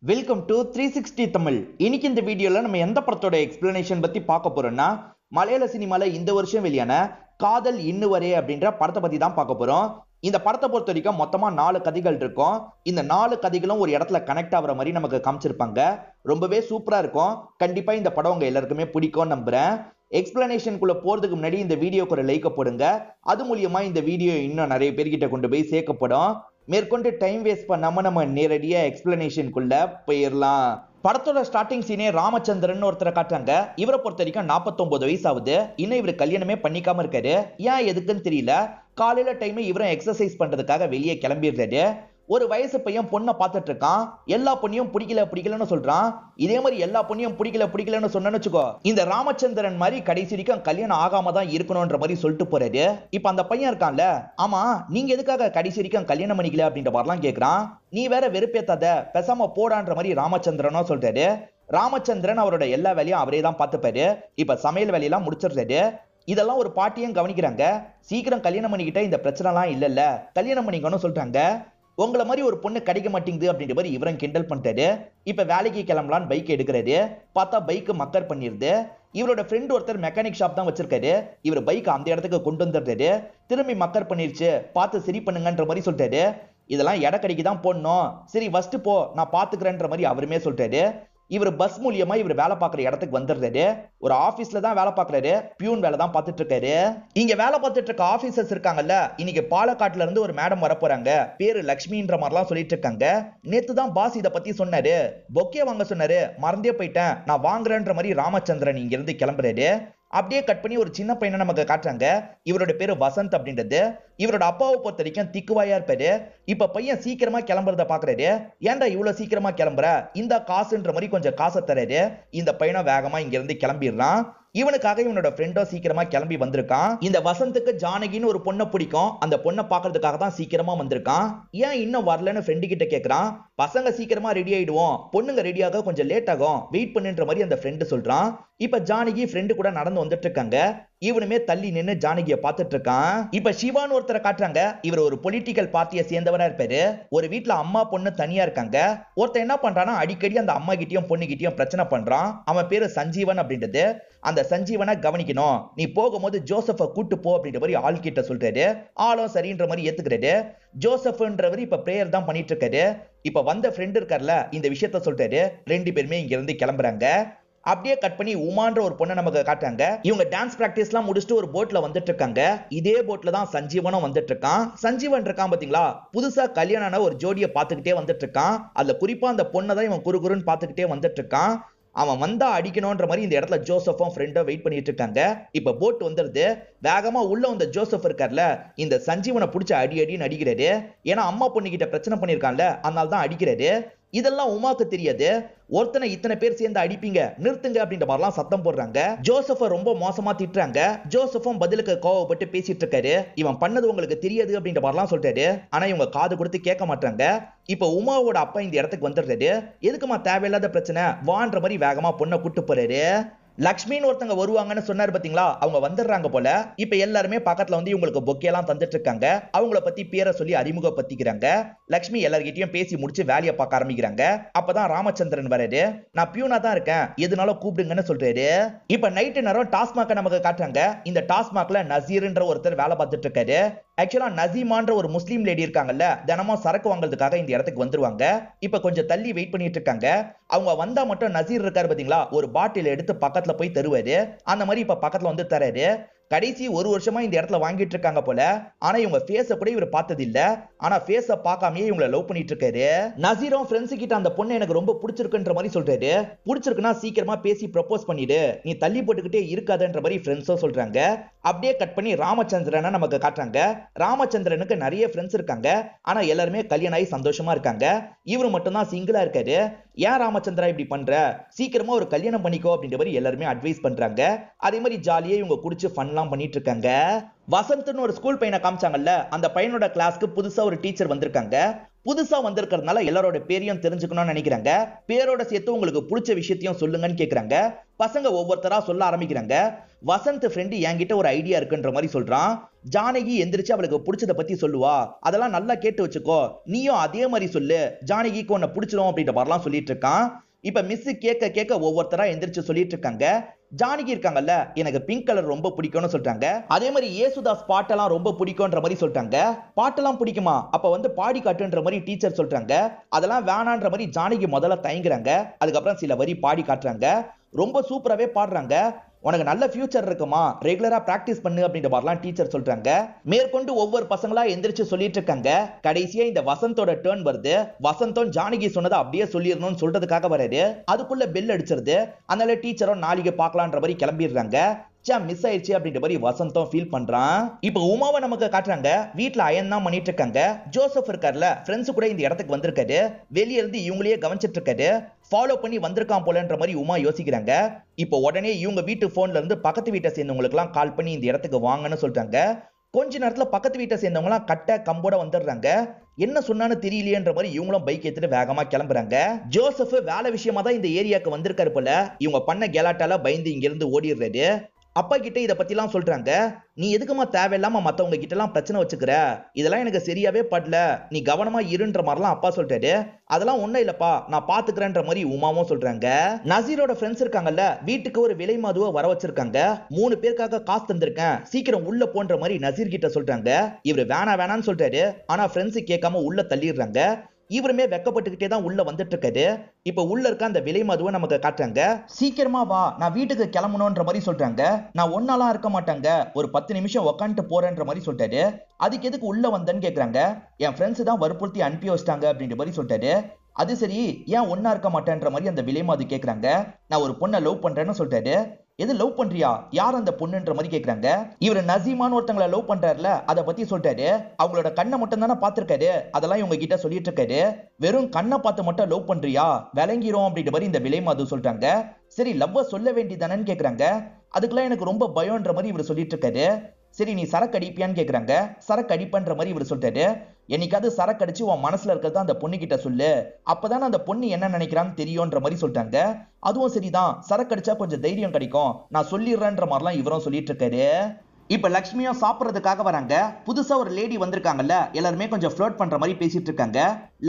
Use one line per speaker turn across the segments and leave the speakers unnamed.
Welcome to 360 Tamil. இன்னைக்கு இந்த வீடியோல நம்ம எந்த படத்தோட எக்ஸ்பிளனேஷன் பத்தி பார்க்க போறோம்னா, மலையாள சினிமால இந்த வருஷம் வெளியான காதல் இன்னுவரே அப்படின்ற படத்தை பத்தி தான் பார்க்க போறோம். இந்த படத்தை பொறுத்த வரைக்கும் மொத்தமா 4 கதைகள் இருக்கும். இந்த 4 கதைகளும் ஒரு இடத்துல கனெக்ட் ஆகுற மாதிரி நமக்கு காமிச்சிருப்பாங்க. ரொம்பவே சூப்பரா இருக்கும். கண்டிப்பா இந்த படம் உங்க எல்லாருக்குமே பிடிக்கும் நம்புறேன். எக்ஸ்பிளனேஷனுக்குள்ள போறதுக்கு முன்னாடி இந்த வீடியோக்கு ஒரு லைக் போடுங்க. அது மூலியமா இந்த வீடியோ இன்னும் நிறைய பேர்கிட்ட கொண்டு போய் சேர்க்கப்படும். மேற்கொண்டு டைம் வேஸ்ட் பண்ணாம நம்ம நேரடியா எக்ஸ்பிளனேஷனுக்குள்ள போயிடலாம். படத்தோட ஸ்டார்டிங் சீனே ராமச்சந்திரன் ஒருத்தரை காட்டுறாங்க. இவரை பொறுத்த வரைக்கும் 49 வயசு ஆகுது. இன்னும் இவர் கல்யாணமே பண்ணிக்காம இருக்காரு. ஏன் எதுக்குன்னு தெரியல. காலையில டைம் இவரும் எக்ஸசைஸ் பண்றதுக்காக வெளியே கிளம்பிடுறாரு. ஒரு வயசு பையன் பொண்ணை பார்த்துட்டு இருக்கான். எல்லா பொண்ணையும் பிடிக்கலன்னு சொல்றான். இதே மாதிரி எல்லா பொண்ணையும் பிடிக்கலன்னு சொன்னு வச்சுக்கோ, இந்த ராமச்சந்திரன் மாதிரி கடைசி வரைக்கும் கல்யாணம் ஆகாம தான் இருக்கணும்ன்ற மாதிரி சொல்லிட்டு போறாரு. இப்ப அந்த பையன் இருக்கான்ல, ஆமா நீங்க எதுக்காக கடைசி வரைக்கும் கல்யாணம் பண்ணிக்கல அப்படின்ற மாதிரிலாம் கேட்கறான். நீ வேற வெறுப்பேத்தாத, பேசாம போடான்ற மாதிரி ராமச்சந்திரனும் சொல்றாரு. ராமச்சந்திரன் அவரோட எல்லா வேலையும் அவரே தான் பார்த்துப்பாரு. இப்ப சமையல் வேலையெல்லாம் முடிச்சிடுறாரு. இதெல்லாம் ஒரு பாட்டியும் கவனிக்கிறாங்க. சீக்கிரம் கல்யாணம் பண்ணிக்கிட்ட இந்த பிரச்சனை எல்லாம் இல்லல்ல, கல்யாணம் பண்ணிக்கணும்னு சொல்றாங்க. உங்களை மாதிரி ஒரு பொண்ணு கிடைக்க மாட்டேங்குது அப்படின்ற மாதிரி இவரும் கிண்டல் பண்ணிட்டாரு. இப்ப வேலைக்கு கிளம்பலான்னு பைக் எடுக்கிறாரு. பார்த்தா பைக் மக்கர் பண்ணிருது. இவரோட ஃப்ரெண்ட் ஒருத்தர் மெக்கானிக் ஷாப் தான் வச்சிருக்காரு. இவர் பைக் அந்த இடத்துக்கு கொண்டு வந்துடுறாரு. திரும்பி மக்கர் பண்ணிருச்சு, பார்த்து சரி பண்ணுங்கன்ற மாதிரி சொல்றாரு. இதெல்லாம் இடக்கடிக்கு தான் போடணும், சரி ஃபர்ஸ்ட் போ நான் பாத்துக்கிறேன்ற மாதிரி அவருமே சொல்றாரு. இவர் பஸ் மூலியமா இவர் வேலை பார்க்குற இடத்துக்கு வந்துடுறாரு. ஒரு ஆபீஸ்ல தான் வேலை பார்க்கறாரு. பியூன் வேலை தான் பார்த்துட்டு இருக்காரு. இங்க வேலை பார்த்துட்டு இருக்க ஆபீசர்ஸ் இருக்காங்கல்ல, இன்னைக்கு பாலக்காட்டுல இருந்து ஒரு மேடம் வர போறாங்க. பேரு லக்ஷ்மின்ற மாதிரிலாம் சொல்லிட்டு இருக்காங்க. நேத்து தான் பாஸ் இத பத்தி சொன்னாரு. பொக்கே வாங்க சொன்னாரு, மறந்தே போயிட்டேன், நான் வாங்குறேன்ற மாதிரி ராமச்சந்திரன் இங்க இருந்து கிளம்புறாரு. அப்படியே கட் பண்ணி ஒரு சின்ன பையனை நமக்கு காட்டுறாங்க. இவரோட பேரு வசந்த் அப்படின்றது. இவரோட அப்பாவை பொறுத்த வரைக்கும் திக்குவாயா இருப்பாரு. இப்ப பையன் சீக்கிரமா கிளம்புறத பாக்குறாரு. ஏன்டா இவ்வளவு சீக்கிரமா கிளம்புற, இந்த காசுன்ற மாதிரி கொஞ்சம் காசை தராரு. இந்த பையனை வேகமா இங்க இருந்து கிளம்பிடுறான். இவனுக்காக இவனோட ஃப்ரெண்டோ சீக்கிரமா கிளம்பி வந்திருக்கான். இந்த வசந்துக்கு ஜானகின்னு ஒரு பொண்ணை பிடிக்கும். அந்த பொண்ணை பாக்குறதுக்காக தான் சீக்கிரமா வந்திருக்கான். ஏன் இன்னும் வரலன்னு ஃப்ரெண்டு கிட்ட கேக்குறான். பசங்க சீக்கிரமா ரெடி ஆயிடுவோம், பொண்ணுங்க ரெடியாக கொஞ்சம் லேட் ஆகும், வெயிட் பண்ணுன்ற மாதிரி அந்த ஃப்ரெண்டு சொல்றான். இப்ப ஜானகி ஃப்ரெண்டு கூட நடந்து வந்துட்டு இருக்காங்க. இவனுமே தள்ளி நின்னு ஜானகியை பார்த்துட்டு இருக்கான். இப்ப சிவான்னு ஒருத்தரை காட்டுறாங்க. இவர் ஒரு பொலிட்டிக்கல் பார்ட்டியை சேர்ந்தவரா இருப்பாரு. ஒரு வீட்டுல அம்மா பொண்ணு தனியா இருக்காங்க. ஒருத்தன் என்ன பண்றான்னா, அடிக்கடி அந்த அம்மா கிட்டயும் பொண்ணு கிட்டயும் பிரச்சனை பண்றான். அவன் பேரு சஞ்சீவன் அப்படின்றது. அந்த சஞ்சீவனை கவனிக்கணும், நீ போகும்போது ஜோசப்ப கூட்டு போ அப்படின்ற மாதிரி ஆள் கிட்ட சொல்றாரு. ஆளும் சரின்ற மாதிரி ஏத்துக்கிறாரு. ஜோசப்ன்றவர் இப்ப பிரேயர் தான் பண்ணிட்டு இருக்காரு. இப்ப வந்த ஃப்ரெண்ட் இருக்கார்ல, இந்த விஷயத்த சொல்றாரு. 2 பேருமே இங்க இருந்து கிளம்புறாங்க. அப்படியே கட் பண்ணி உமான்ற ஒரு பொண்ணை நமக்கு காட்டுறாங்க. இவங்க டான்ஸ் பிராக்டிஸ் எல்லாம் முடிச்சுட்டு ஒரு போட்ல வந்துட்டு இருக்காங்க. இதே போட்ல தான் சஞ்சீவனும் வந்துட்டு இருக்கான். சஞ்சீவன் இருக்கான் பாத்தீங்களா, புதுசா கல்யாணான ஒரு ஜோடியை பார்த்துக்கிட்டே வந்துட்டு இருக்கான். அதுல குறிப்பா அந்த பொண்ணை தான் இவன் குறுகுறுன்னு பார்த்துக்கிட்டே வந்துட்டு இருக்கான். அவன் வந்தா அடிக்கணும்ன்ற மாதிரி இந்த இடத்துல ஜோசப்பும் ஃப்ரெண்டும் வெயிட் பண்ணிட்டு இருக்காங்க. இப்ப போட் வந்துருது. வேகமா உள்ள வந்த ஜோசப் இருக்கார்ல, இந்த சஞ்சீவனை பிடிச்ச அடின்னு அடிக்கிறாரு. ஏன்னா அம்மா பொண்ணு கிட்ட பிரச்சனை பண்ணிருக்கான்ல, அதனால தான் அடிக்கிறாரு. இதெல்லாம் உமாக்கு தெரியாது. ஒருத்தனை இத்தனை பேர் சேர்ந்து அடிப்பீங்க, நிறுத்துங்க அப்படின்ற மாதிரிலாம் சத்தம் போடுறாங்க. ஜோசப்ப ரொம்ப மோசமா திட்டுறாங்க. ஜோசப்பும் பதிலுக்கு கோவப்பட்டு பேசிட்டு இருக்காரு. இவன் பண்ணது உங்களுக்கு தெரியாது அப்படின்ற மாதிரிலாம் சொல்றாரு. ஆனா இவங்க காது கொடுத்து கேட்க மாட்டாங்க. இப்ப உமாவோட அப்பா இந்த இடத்துக்கு வந்துடுறாரு. எதுக்குமா தேவையில்லாத பிரச்சனை, வான்ற மாதிரி வேகமா பொண்ணை கூட்டு போறாரு. லக்ஷ்மின்னு ஒருத்தங்க வருவாங்கன்னு சொன்னாரு பாத்தீங்களா, அவங்க வந்துடுறாங்க போல. இப்ப எல்லாருமே பக்கத்துல வந்து இவங்களுக்கு பொக்கே எல்லாம் தந்துட்டு இருக்காங்க. அவங்கள பத்தி பேரை சொல்லி அறிமுகப்படுத்திக்கிறாங்க. லக்ஷ்மி எல்லார்கிட்டயும் பேசி முடிச்சு வேலையை பார்க்க ஆரம்பிக்கிறாங்க. அப்பதான் ராமச்சந்திரன் வராரு. நான் பியூனா தான் இருக்கேன், எதுனாலும் கூப்பிடுங்கன்னு சொல்றாரு. இப்ப நைட்டு நேரம் டாஸ்மாக் நமக்கு காட்டுறாங்க. இந்த டாஸ்மாக்ல நசீர்ன்ற ஒருத்தர் வேலை பார்த்துட்டு இருக்காரு. ஆக்சுவலா நசீமான்ற ஒரு முஸ்லீம் லேடி இருக்காங்கல்ல, தினமும் சரக்கு வாங்குறதுக்காக இந்த இடத்துக்கு வந்துருவாங்க. இப்ப கொஞ்சம் தள்ளி வெயிட் பண்ணிட்டு இருக்காங்க. அவங்க வந்தா மட்டும் நசீர் இருக்காரு பாத்தீங்களா, ஒரு பாட்டில் எடுத்து பக்கத்துல போய் தருவாரு. அந்த மாதிரி இப்ப பக்கத்துல வந்து தராரு. கடைசி 1 வருஷமா இந்த இடத்துல வாங்கிட்டு இருக்காங்க போல. ஆனா இவங்க ஃபேஸ கூட இவர் பார்த்தது இல்ல. ஆனா ஃபேஸ பார்க்காமயே இவங்களை லவ் பண்ணிட்டு இருக்காரு. நசீரும் ஃப்ரெண்ட்ஸ் கிட்ட அந்த பொண்ணு எனக்கு ரொம்ப பிடிச்சிருக்குன்ற மாதிரி சொல்றாரு. பிடிச்சிருக்குன்னா சீக்கிரமா பேசி ப்ரப்போஸ் பண்ணிடு, நீ தள்ளி போட்டுக்கிட்டே இருக்காதன்ற மாதிரி ஃப்ரெண்ட்ஸும் சொல்றாங்க. அப்படியே கட் பண்ணி ராமச்சந்திரனை நமக்கு காட்டுறாங்க. ராமச்சந்திரனுக்கு நிறைய ஃப்ரெண்ட்ஸ் இருக்காங்க. ஆனா எல்லாருமே கல்யாணம் ஆகி சந்தோஷமா இருக்காங்க. இவரு மட்டும் தான் சிங்கிளா இருக்காரு. ஏன் ராமச்சந்திரா இப்படி பண்ற, சீக்கிரமா ஒரு கல்யாணம் பண்ணிக்கோ அப்படின்ற மாதிரி எல்லாருமே அட்வைஸ் பண்றாங்க. அதே மாதிரி ஜாலியா இவங்க குடிச்சு ஃபன்லாம் பண்ணிட்டு இருக்காங்க. வசந்த்னு ஒரு ஸ்கூல் பையனை காமிச்சாங்கல்ல, அந்த பையனோட கிளாஸ்க்கு புதுசா ஒரு டீச்சர் வந்திருக்காங்க. புதுசா வந்திருக்கிறதுனால எல்லாரோட பேரையும் தெரிஞ்சுக்கணும்னு நினைக்கிறாங்க. பேரோட சேர்த்து உங்களுக்கு பிடிச்ச விஷயத்தையும் சொல்லுங்கன்னு கேக்குறாங்க. பசங்க ஒவ்வொருத்தரா சொல்ல ஆரம்பிக்கிறாங்க. வசந்த் ஃப்ரெண்டு என்கிட்ட ஒரு ஐடியா இருக்குன்ற மாதிரி சொல்றான். ஜானகி எந்திரிச்சு அவளுக்கு பிடிச்சத பத்தி சொல்லுவா, அதெல்லாம் நல்லா கேட்டு வச்சுக்கோ, நீயும் அதே மாதிரி சொல்லு, ஜானகிக்கு உன்னை பிடிச்சிடும் அப்படின்ற மாதிரிலாம் சொல்லிட்டு இருக்கான். இப்ப மிஸ் கேட்க கேட்க ஒவ்வொருத்தரா எந்திரிச்சு சொல்லிட்டு இருக்காங்க. ஜானகி இருக்காங்கல்ல, எனக்கு பிங்க் கலர் ரொம்ப பிடிக்கும்னு சொல்றாங்க. அதே மாதிரி ஏசுதாஸ் பாட்டெல்லாம் ரொம்ப பிடிக்கும்ன்ற மாதிரி சொல்றாங்க. பாட்டெல்லாம் பிடிக்குமா, அப்ப வந்து பாடி காட்டுன்ற மாதிரி டீச்சர் சொல்றாங்க. அதெல்லாம் வேணான்ற மாதிரி ஜானகி முதல்ல தயங்குறாங்க. அதுக்கப்புறம் சில வரி பாடி காட்டுறாங்க. ரொம்ப சூப்பராவே பாடுறாங்க. உனக்கு நல்ல ஃபியூச்சர் இருக்குமா, ரெகுலரா பிராக்டிஸ் பண்ணு அப்படின்ற மாதிரிலாம் டீச்சர் சொல்றாங்க. மேற்கொண்டு ஒவ்வொரு பசங்களா எந்திரிச்சு சொல்லிட்டு இருக்காங்க. கடைசியா இந்த வசந்தோட டர்ன் வருது. வசந்தும் ஜானகி சொன்னதை அப்படியே சொல்லிடணும்னு சொல்றதுக்காக வராரு. அதுக்குள்ள பெல் அடிச்சிருது. அதனால டீச்சரும் நாளைக்கு பார்க்கலான்ற மாதிரி கிளம்பிடுறாங்க. மிஸ் ஆயிடுச்சு அப்படின்ற மாதிரி வசந்தம் ஃபீல் பண்றான். இப்ப உமாவை நமக்கு காட்டுறாங்க. வீட்டுல அயன் தான் பண்ணிட்டு இருக்காங்க. ஜோசப் இருக்கார்ல, ஃப்ரெண்ட்ஸ் கூட இந்த இடத்துக்கு வந்திருக்காரு. வெளியே இருந்து இவங்களையே கவனிச்சிட்டு இருக்காரு. ஃபாலோ பண்ணி வந்திருக்கான் போலன்ற மாதிரி உமா யோசிக்கிறாங்க. இப்போ உடனே இவங்க வீட்டு போன்ல இருந்து பக்கத்து வீட்டை சேர்ந்தவங்களுக்கு எல்லாம் கால் பண்ணி இந்த இடத்துக்கு வாங்கன்னு சொல்றாங்க. கொஞ்ச நேரத்துல பக்கத்து வீட்டை சேர்ந்தவங்க எல்லாம் கட்ட கம்போட வந்துடுறாங்க. என்ன சொன்னான்னு தெரியலையேன்ற மாதிரி இவங்களும் பைக் எடுத்துட்டு வேகமா கிளம்புறாங்க. ஜோசப் வேலை விஷயமா தான் இந்த ஏரியாவுக்கு வந்திருக்காரு போல. இவங்க பண்ண கெலாட்டால பயந்து இங்க இருந்து ஓடிடுறாரு. அப்பா கிட்ட இத பத்தி எல்லாம் சொல்றாங்க. நீ எதுக்குமா தேவையில்லாம மத்தவங்க கிட்ட எல்லாம் பிரச்சனை வச்சுக்கிற, இதெல்லாம் எனக்கு சரியாவே படல, நீ கவனமா இருன்ற மாதிரிலாம் அப்பா சொல்றாரு. அதெல்லாம் ஒண்ணும் இல்லப்பா, நான் பாத்துக்கிறேன்ற மாதிரி உமாவும் சொல்றாங்க. நசீரோட ஃப்ரெண்ட்ஸ் இருக்காங்கல்ல, வீட்டுக்கு ஒரு விலை மதுவை வர வச்சிருக்காங்க. 3 பேருக்காக காசு தந்திருக்கேன், சீக்கிரம் உள்ள போன்ற மாதிரி நசீர் கிட்ட சொல்றாங்க. இவரு வேணான்னு சொல்றாரு. ஆனா ஃப்ரெண்ட்ஸ் கேட்காம உள்ள தள்ளிடுறாங்க. இவருமே வெக்கப்பட்டுக்கிட்டே தான் உள்ள வந்துட்டு இருக்காரு. இப்ப உள்ள இருக்க அந்த விலை மதுவை நமக்கு காட்டுறாங்க. சீக்கிரமா வா, நான் வீட்டுக்கு கிளம்பணும்ன்ற மாதிரி சொல்றாங்க. நான் ஒன்னாலாம் இருக்க மாட்டாங்க, ஒரு 10 நிமிஷம் உக்காந்துட்டு போறேன்ற மாதிரி சொல்லிட்டாரு. அதுக்கு எதுக்கு உள்ள வந்தேன்னு கேக்குறாங்க. என் ஃப்ரெண்ட்ஸ் தான் வற்புறுத்தி அனுப்பி வச்சிட்டாங்க அப்படின்ற மாதிரி சொல்லிட்டாரு. அது சரி, ஏன் ஒன்னா இருக்க மாட்டேன்ற மாதிரி அந்த விலை மது கேக்குறாங்க. நான் ஒரு பொண்ணை லவ் பண்றேன்னு சொல்லிட்டாரு. எது லவ் பண்றியா, யார் அந்த பொண்ணுன்ற மாதிரி கேக்குறாங்க. இவரு நசீமான்னு ஒருத்தங்களை லவ் பண்றாருல, அதை பத்தி சொல்லிட்டாரு. அவங்களோட கண்ணை மட்டும் தானே பாத்துருக்காரு, அதெல்லாம் இவங்க கிட்ட சொல்லிட்டு இருக்காரு. வெறும் கண்ணை பார்த்து மட்டும் லவ் பண்றியா, விளங்கிரும் அப்படின்ற மாதிரி இந்த விலை மாது சொல்றாங்க. சரி லவ்வ சொல்ல வேண்டியதானு கேக்குறாங்க. அதுக்கெல்லாம் எனக்கு ரொம்ப பயம்ன்ற மாதிரி இவர் சொல்லிட்டு இருக்காரு. சரி நீ சரக்கு அடிப்பியான்னு கேக்குறாங்க. சரக்கு அடிப்பன்ற மாதிரி இவர் சொல்லிட்டாரு. என்னைக்காவது சரக்கு அடிச்சு உன் மனசுல இருக்கிறது அந்த பொண்ணு கிட்ட சொல்லு, அப்பதான் அந்த பொண்ணு என்ன நினைக்கிறான்னு தெரியும்ன்ற மாதிரி சொல்லிட்டாங்க. அதுவும் சரிதான், சரக்கு அடிச்சா கொஞ்சம் தைரியம் கிடைக்கும், நான் சொல்லிடுறேன்ற மாதிரிலாம் இவரும் சொல்லிட்டு இருக்காரு. இப்ப லக்ஷ்மியும் சாப்பிடுறதுக்காக வராங்க. புதுசா ஒரு லேடி வந்திருக்காங்கல்ல, எல்லாருமே கொஞ்சம் ஃப்ளர்ட் பண்ற மாதிரி பேசிட்டு இருக்காங்க.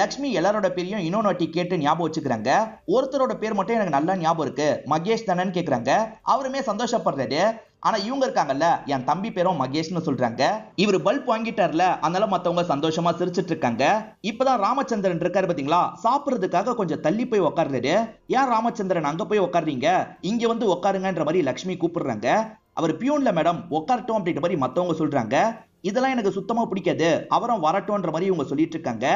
லக்ஷ்மி எல்லாரோட பேரையும் இன்னொரு வாட்டி கேட்டு ஞாபகம் வச்சுக்கிறாங்க. ஒருத்தரோட பேர் மட்டும் எனக்கு நல்லா ஞாபகம் இருக்கு, மகேஷ் தானேன்னு கேக்குறாங்க. அவருமே சந்தோஷப்படுறாரு. ஆனா இவங்க இருக்காங்கல்ல, என் தம்பி பேரும் மகேஷ்னு சொல்றாங்க. இவர் பல்ப் வாங்கிட்டார்ல, அதனால மத்தவங்க சந்தோஷமா சிரிச்சிட்டு இருக்காங்க. இப்பதான் ராமச்சந்திரன் இருக்காரு பாத்தீங்களா, சாப்பிடுறதுக்காக கொஞ்சம் தள்ளி போய் உட்கார்றாரு. ஏன் ராமச்சந்திரன் அங்க போய் உட்கார்றீங்க, இங்க வந்து உட்காருங்கன்ற மாதிரி லக்ஷ்மி கூப்பிடுறாங்க. அவர் பியூன்ல மேடம், உட்காரட்டும் அப்படின்ற மாதிரி மத்தவங்க சொல்றாங்க. இதெல்லாம் எனக்கு சுத்தமா பிடிக்காது, அவரும் வரட்டும்ன்ற மாதிரி இவங்க சொல்லிட்டு இருக்காங்க.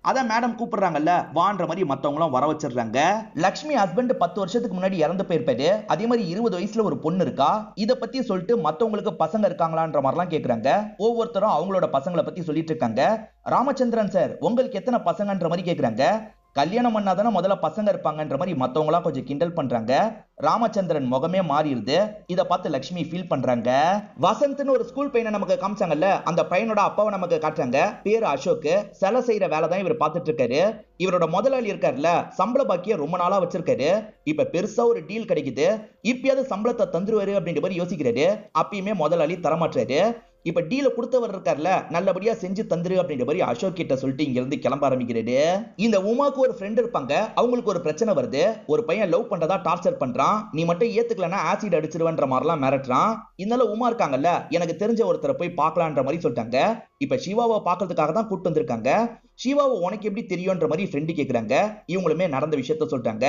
அதான் மேடம் கூப்பிடுறாங்கல்ல, வான்ற மாதிரி மத்தவங்களும் வர வச்சிடுறாங்க. லக்ஷ்மி ஹஸ்பண்ட் 10 வருஷத்துக்கு முன்னாடி இறந்து போயிருப்பாரு. அதே மாதிரி 20 வயசுல ஒரு பொண்ணு இருக்கா. இத பத்தி சொல்லிட்டு மத்தவங்களுக்கு பசங்க இருக்காங்களான்ற மாதிரிலாம் கேக்குறாங்க. ஒவ்வொருத்தரும் அவங்களோட பசங்களை பத்தி சொல்லிட்டு இருக்காங்க. ராமச்சந்திரன் சார், உங்களுக்கு எத்தனை பசங்கன்ற மாதிரி கேக்குறாங்க. கல்யாணம் பண்ணாதானே முதல்ல பசங்க இருப்பாங்கன்ற மாதிரி மத்தவங்களா கொஞ்சம் கிண்டல் பண்றாங்க. ராமச்சந்திரன் முகமே மாறிடுது. இத பார்த்து லட்சுமி ஃபீல் பண்றாங்க. வசந்த்னு ஒரு ஸ்கூல் பையனை நமக்கு காமிச்சாங்கல்ல, அந்த பையனோட அப்பாவை நமக்கு காட்டுறாங்க. பேரு அசோக். சிலை செய்யற வேலை தான் இவர் பார்த்துட்டு இருக்காரு. இவரோட முதலாளி இருக்காருல்ல, சம்பள பாக்கிய ரொம்ப நாளா வச்சிருக்காரு. இப்ப பெருசா ஒரு டீல் கிடைக்குது, இப்பயாவது சம்பளத்தை தந்துருவாரு அப்படின்ற மாதிரி யோசிக்கிறாரு. அப்பயுமே முதலாளி தரமாட்டாரு. இப்ப டீல கொடுத்தவர் இருக்கார்ல, நல்லபடியா செஞ்சு தந்துரு அப்படின்ற மாதிரி அசோக் கிட்ட சொல்லிட்டு இங்க இருந்து கிளம்ப ஆரம்பிக்கிறாரு. இந்த உமாக்கு ஒரு ஃப்ரெண்ட் இருப்பாங்க. அவங்களுக்கு ஒரு பிரச்சனை வருது. ஒரு பையன் லவ் பண்றதா டார்ச்சர் பண்றான். நீ மட்டும் ஏத்துக்கலன்னா ஆசிட் அடிச்சிருவன்ற மாதிரிலாம் மிரட்டுறான். இதனால உமா இருக்காங்கல்ல, எனக்கு தெரிஞ்ச ஒருத்தரை போய் பார்க்கலான்ற மாதிரி சொல்லிட்டாங்க. இப்ப சிவாவை பாக்குறதுக்காக தான் கூட்டு வந்திருக்காங்க. சிவாவை உனக்கு எப்படி தெரியும்ன்ற மாதிரி ஃப்ரெண்டு கேக்குறாங்க. இவங்களுமே நடந்த விஷயத்த சொல்றாங்க.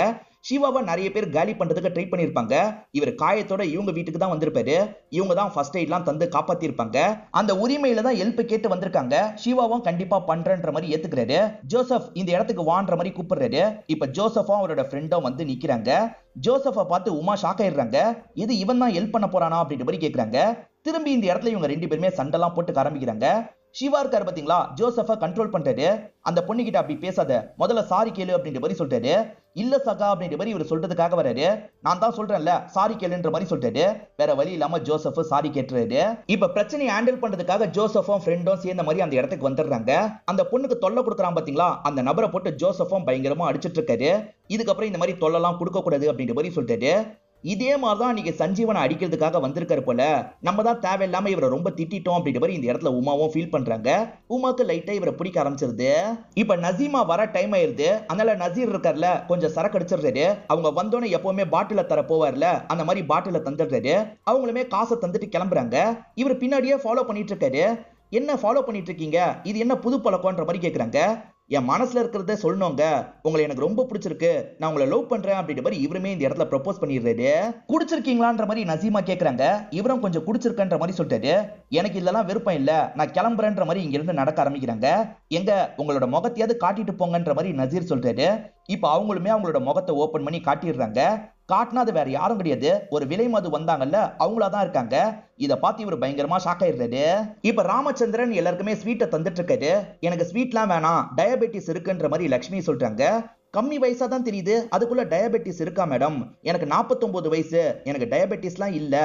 சிவாவை நிறைய பேர் காலி பண்றதுக்கு ட்ரை பண்ணிருப்பாங்க. இவர் காயத்தோட இவங்க வீட்டுக்கு தான் வந்திருப்பாரு. இவங்க தான் ஃபர்ஸ்ட் எய்ட்லாம் தந்து காப்பாத்திருப்பாங்க. அந்த உரிமையில தான் ஹெல்ப் கேட்டு வந்திருக்காங்க. சிவாவும் கண்டிப்பா பண்றன்ற மாதிரி ஏத்துக்கிறாரு. ஜோசப் இந்த இடத்துக்கு வான்ற மாதிரி கூப்பிடுறாரு. இப்ப ஜோசப்பும் அவரோட ஃப்ரெண்டும் வந்து நிக்கிறாங்க. ஜோசப்பை பார்த்து உமா ஷாக் ஆயிடுறாங்க. இது இவன் தான் ஹெல்ப் பண்ண போறானா அப்படின்ற மாதிரி கேக்குறாங்க. திரும்பி இந்த இடத்துல இவங்க 2 பேருமே சண்டெல்லாம் போட்டு ஆரம்பிக்கிறாங்க. சிவா இருக்காரு பாத்தீங்களா, ஜோசப்ப கண்ட்ரோல் பண்றாரு. அந்த பொண்ணு கிட்ட அப்படி பேசாத, முதல்ல சாரி கேளு அப்படின்ற மாதிரி சொல்றாரு. இல்ல சகா அப்படின்ற மாதிரி இவர் சொல்றதுக்காக வராரு. நான் தான் சொல்றேன்ல சாரி கேளுன்ற மாதிரி சொல்றாரு. வேற வழி இல்லாம ஜோசப் சாரி கேட்டுறாரு. இப்ப பிரச்சனையை ஹேண்டில் பண்றதுக்காக ஜோசப்பும் ஃப்ரெண்டும் சேர்ந்த மாதிரி அந்த இடத்துக்கு வந்துடுறாங்க. அந்த பொண்ணுக்கு தொல்லை கொடுக்குறான் பாத்தீங்களா, அந்த நபரை போட்டு ஜோசப்பும் பயங்கரமா அடிச்சிட்டு இருக்காரு. இதுக்கப்புறம் இந்த மாதிரி தொல்லலாம் கொடுக்க கூடாது அப்படின்ற மாதிரி சொல்றாரு. இதே மாதிரிதான் இன்னைக்கு சஞ்சீவனை அடிக்கிறதுக்காக வந்திருக்காரு போல. நம்ம தான் தேவையில்லாம இவரை ரொம்ப திட்டிட்டோம் அப்படின்ற மாதிரி இந்த இடத்துல உமாவும் ஃபீல் பண்றாங்க. உமாக்கு லைட்டா இவரை பிடிக்க ஆரம்பிச்சிருது. இப்ப நசீமா வர டைம் ஆயிருது. அதனால நசீர் இருக்கார்ல, கொஞ்சம் சரக்கு அடிச்சிடுறாரு. அவங்க வந்தோன்னே எப்பவுமே பாட்டில தர போவார்ல, அந்த மாதிரி பாட்டில தந்துடுறாரு. அவங்களுமே காசை தந்துட்டு கிளம்புறாங்க. இவர் பின்னாடியே ஃபாலோ பண்ணிட்டு இருக்காரு. என்ன ஃபாலோ பண்ணிட்டு இருக்கீங்க, இது என்ன புது பழக்கம்ன்ற மாதிரி கேக்குறாங்க. என் மனசுல இருக்கிறத சொல்லணுங்க, உங்களை எனக்கு ரொம்ப பிடிச்சிருக்கு, நான் உங்களை லவ் பண்றேன் அப்படின்ற மாதிரி இவருமே இந்த இடத்துல ப்ரப்போஸ் பண்ணிடுறாரு. குடிச்சிருக்கீங்களான்ற மாதிரி நசீமா கேக்குறாங்க. இவரும் கொஞ்சம் குடிச்சிருக்கன்ற மாதிரி சொல்லிட்டாரு. எனக்கு இதெல்லாம் விருப்பம் இல்ல, நான் கிளம்புறேன்ற மாதிரி இங்க இருந்து நடக்க ஆரம்பிக்கிறாங்க. எங்க உங்களோட முகத்தையாவது காட்டிட்டு போங்கன்ற மாதிரி நசீர் சொல்றாரு. இப்ப அவங்களுமே அவங்களோட முகத்தை ஓபன் பண்ணி காட்டிடுறாங்க. காட்டினா அது வேற யாரும் கிடையாது, ஒரு விலை மது வந்தாங்கல்ல அவங்களாதான் இருக்காங்க. இத பார்த்து இவர் பயங்கரமா ஷாக் ஆயிடுறாரு. இப்ப ராமச்சந்திரன் எல்லாருக்குமே ஸ்வீட்டை தந்துட்டு இருக்காரு. எனக்கு ஸ்வீட்லாம் வேணாம், டயபெட்டிஸ் இருக்குன்ற மாதிரி லட்சுமி சொல்றாங்க. கம்மி வயசா தான் தெரியுது, அதுக்குள்ள டயபெட்டிஸ் இருக்கா மேடம்? எனக்கு 49 வயசு, எனக்கு டயபெட்டிஸ்லாம் இல்ல,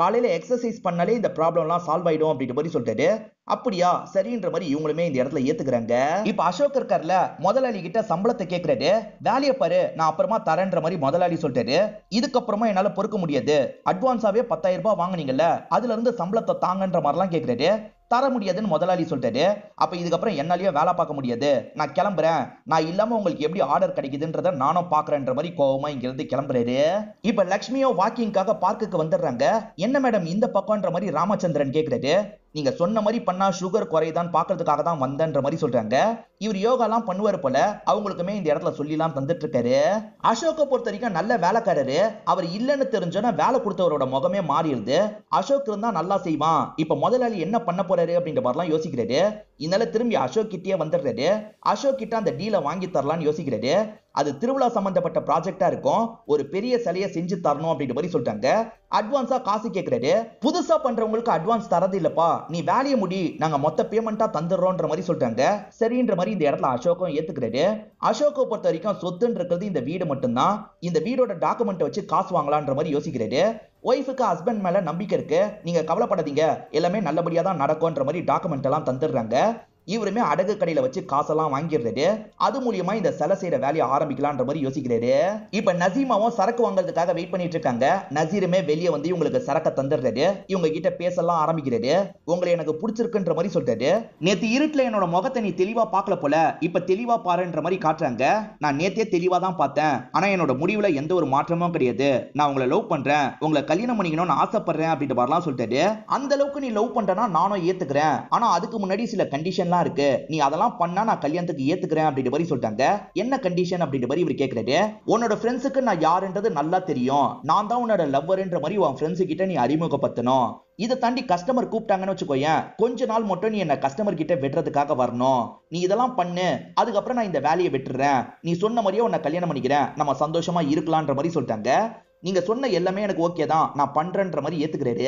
காலையில எக்ஸசைஸ் பண்ணாலே இந்த ப்ராப்ளம்லாம் சால்வ் ஆயிடும் அப்படின்ற மாதிரி சொல்றாரு. அப்படியா சரின்ற மாதிரி இவங்களுமே இந்த இடத்துல ஏத்துக்கிறாங்க. இப்ப அசோக் இருக்கார்ல, முதலாளி கிட்ட சம்பளத்தை கேட்கிறாரு. வேலையை பாரு, நான் அப்புறமா தரேன்ற மாதிரி முதலாளி சொல்றாரு. இதுக்கப்புறமா என்னால பொறுக்க முடியாது, அட்வான்ஸாவே 10,000 ரூபாய் வாங்குனீங்கல்ல, அதுல இருந்து சம்பளத்தை தாங்கன்ற மாதிரிலாம் கேட்கிறாரு. தர முடியாதுன்னு முதலாளி சொல்றாரு. அப்ப இதுக்கப்புறம் என்னாலயே வேலை பார்க்க முடியாது, நான் கிளம்புறேன், நான் இல்லாம உங்களுக்கு எப்படி ஆர்டர் கிடைக்குதுன்றத நானும் பாக்குறேன்ற மாதிரி கோவமா இங்க இருந்து கிளம்புறாரு. இப்ப லட்சுமியோ வாக்கிங்காக பார்க்குக்கு வந்துடுறாங்க. என்ன மேடம் இந்த பக்கம்ன்ற மாதிரி ராமச்சந்திரன் கேக்குறாரு. நீங்க சொன்ன மாதிரி பண்ணா சுகர் குறையுதான் பாக்குறதுக்காக தான் வந்தன்ற மாதிரி சொல்றாங்க. இவர் யோகாலாம் பண்ணுவாரு போல, அவங்களுக்குமே இந்த இடத்துல சொல்லிலாம் தந்துட்டு இருக்காரு. அசோக்கை பொறுத்த வரைக்கும் நல்ல வேலைக்காரரு. அவர் இல்லைன்னு தெரிஞ்சோன்னா வேலை கொடுத்தவரோட முகமே மாறிடுது. அசோக் இருந்தா நல்லா செய்வான், இப்ப முதலாளி என்ன பண்ண போறாரு அப்படின்ற மாதிரிலாம் யோசிக்கிறாரு. இதனால திரும்பி அசோக் கிட்டே வந்துடுறாரு. அசோக் கிட்ட அந்த டீலை வாங்கி தரலான்னு யோசிக்கிறாரு. அது திருவிழா சம்பந்தப்பட்ட ப்ராஜெக்டா இருக்கும், ஒரு பெரிய சிலையை செஞ்சு தரணும் அப்படின்ற மாதிரி சொல்றாங்க. அட்வான்ஸா காசு கேட்கிறாரு. புதுசா பண்றவங்களுக்கு அட்வான்ஸ் தரது இல்லப்பா, நீ வேலையை முடி, நாங்க மொத்த பேமெண்டா தந்துடுறோன்ற மாதிரி சொல்றாங்க. சரின்ற மாதிரி இந்த இடத்துல அசோக்கும் ஏத்துக்கிறாரு. அசோக்கை பொறுத்த வரைக்கும் சொத்துன்னு இருக்கிறது இந்த வீடு மட்டும்தான். இந்த வீடோட டாக்குமெண்ட் வச்சு காசு வாங்கலான்ற மாதிரி யோசிக்கிறாரு. ஒய்ஃபுக்கு ஹஸ்பண்ட் மேல நம்பிக்கை இருக்கு, நீங்க கவலைப்படாதீங்க, எல்லாமே நல்லபடியா தான் நடக்கும்ன்ற மாதிரி டாக்குமெண்ட் எல்லாம் தந்துடுறாங்க. இவருமே அடகு கடையில வச்சு காசெல்லாம் வாங்கிடுறாரு. அது மூலியமா இந்த சிலை செய்யற வேலையை ஆரம்பிக்கலான்ற மாதிரி யோசிக்கிறாரு. இப்ப நசீமாவும் சரக்கு வாங்குறதுக்காக வெயிட் பண்ணிட்டு இருக்காங்க. நசீருமே வெளியே வந்து இவங்களுக்கு சரக்க தந்துடுறாரு. இவங்க கிட்ட பேசலாம் ஆரம்பிக்கிறாரு. உங்களை எனக்கு பிடிச்சிருக்குன்ற மாதிரி சொல்றாரு. நேத்து இருட்டுல என்னோட முகத்தை நீ தெளிவா பார்க்கல போல, இப்ப தெளிவா பாருன்ற மாதிரி காட்டுறாங்க. நான் நேத்தே தெளிவா தான் பார்த்தேன், ஆனா என்னோட முடிவுல எந்த ஒரு மாற்றமும் கிடையாது. நான் உங்களை லவ் பண்றேன், உங்களை கல்யாணம் பண்ணிக்கணும்னு ஆசைப்படுறேன் அப்படின்ற மாதிரிலாம் சொல்லிட்டாரு. அந்த அளவுக்கு நீ லவ் பண்றனா நானும் ஏத்துக்கிறேன், ஆனா அதுக்கு முன்னாடி சில கண்டிஷன் இருக்கு, நீ அதெல்லாம் பண்ணா நான் கல்யாணத்துக்கு ஏத்துக்கிறேன் அப்படின்ற மாதிரி சொல்லிட்டாங்க. என்ன கண்டிஷன் அப்படின்ற மாதிரி இவர் கேக்குறாரு. உன்னோட ஃப்ரெண்ட்ஸுக்கு நான் யாருன்றது நல்லா தெரியும், நான் தான் உன்னோட லவ்வர்ன்ற மாதிரி உன் ஃப்ரெண்ட்ஸ் கிட்ட நீ அறிமுகப்படுத்தணும். இதை தாண்டி கஸ்டமர் கூப்பிட்டாங்கன்னு வச்சுக்கோயேன், கொஞ்ச நாள் மட்டும் நீ என்ன கஸ்டமர் கிட்ட விடுறதுக்காக வரணும். நீ இதெல்லாம் பண்ணு, அதுக்கப்புறம் நான் இந்த வேலையை விட்டுறேன், நீ சொன்ன மாதிரியே உன்னை கல்யாணம் பண்ணிக்கிறேன், நம்ம சந்தோஷமா இருக்கலாம்ன்ற மாதிரி சொல்லிட்டாங்க. நீங்க சொன்ன எல்லாமே எனக்கு ஓகே தான், நான் பண்றேன்ற மாதிரி ஏத்துக்கிறாரு.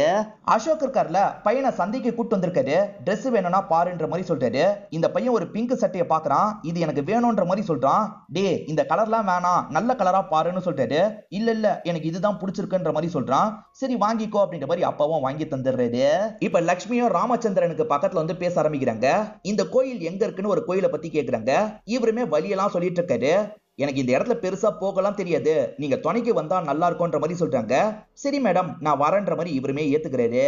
அசோக் இருக்கார்ல, பையனை சந்தைக்கு கூட்டு வந்திருக்காரு. Dress வேணும்னா பாருன்ற மாதிரி சொல்றாரு. இந்த பையன் ஒரு பிங்க் சட்டையை பாக்குறான், இது எனக்கு வேணும்ன்ற மாதிரி சொல்றான். டே இந்த கலர்லாம் வேணாம், நல்ல கலரா பாருன்னு சொல்றாரு. இல்ல எனக்கு இதுதான் பிடிச்சிருக்குன்ற மாதிரி சொல்றான். சரி வாங்கிக்கோ அப்படின்ற மாதிரி அப்பாவும் வாங்கி தந்துடுறாரு. இப்ப லட்சுமியும் ராமச்சந்திரனுக்கு பக்கத்துல வந்து பேச ஆரம்பிக்கிறாங்க. இந்த கோயில் எங்க இருக்குன்னு ஒரு கோயிலை பத்தி கேக்குறாங்க. இவருமே வழியெல்லாம் சொல்லிட்டு இருக்காரு. எனக்கு இந்த இடத்துல பெருசா போகலாம் தெரியாது, நீங்க துணைக்கு வந்தா நல்லா இருக்கும்ன்ற மாதிரி சொல்றாங்க. சரி மேடம் நான் வரேன்ற மாதிரி இவருமே ஏத்துக்கிறாரு.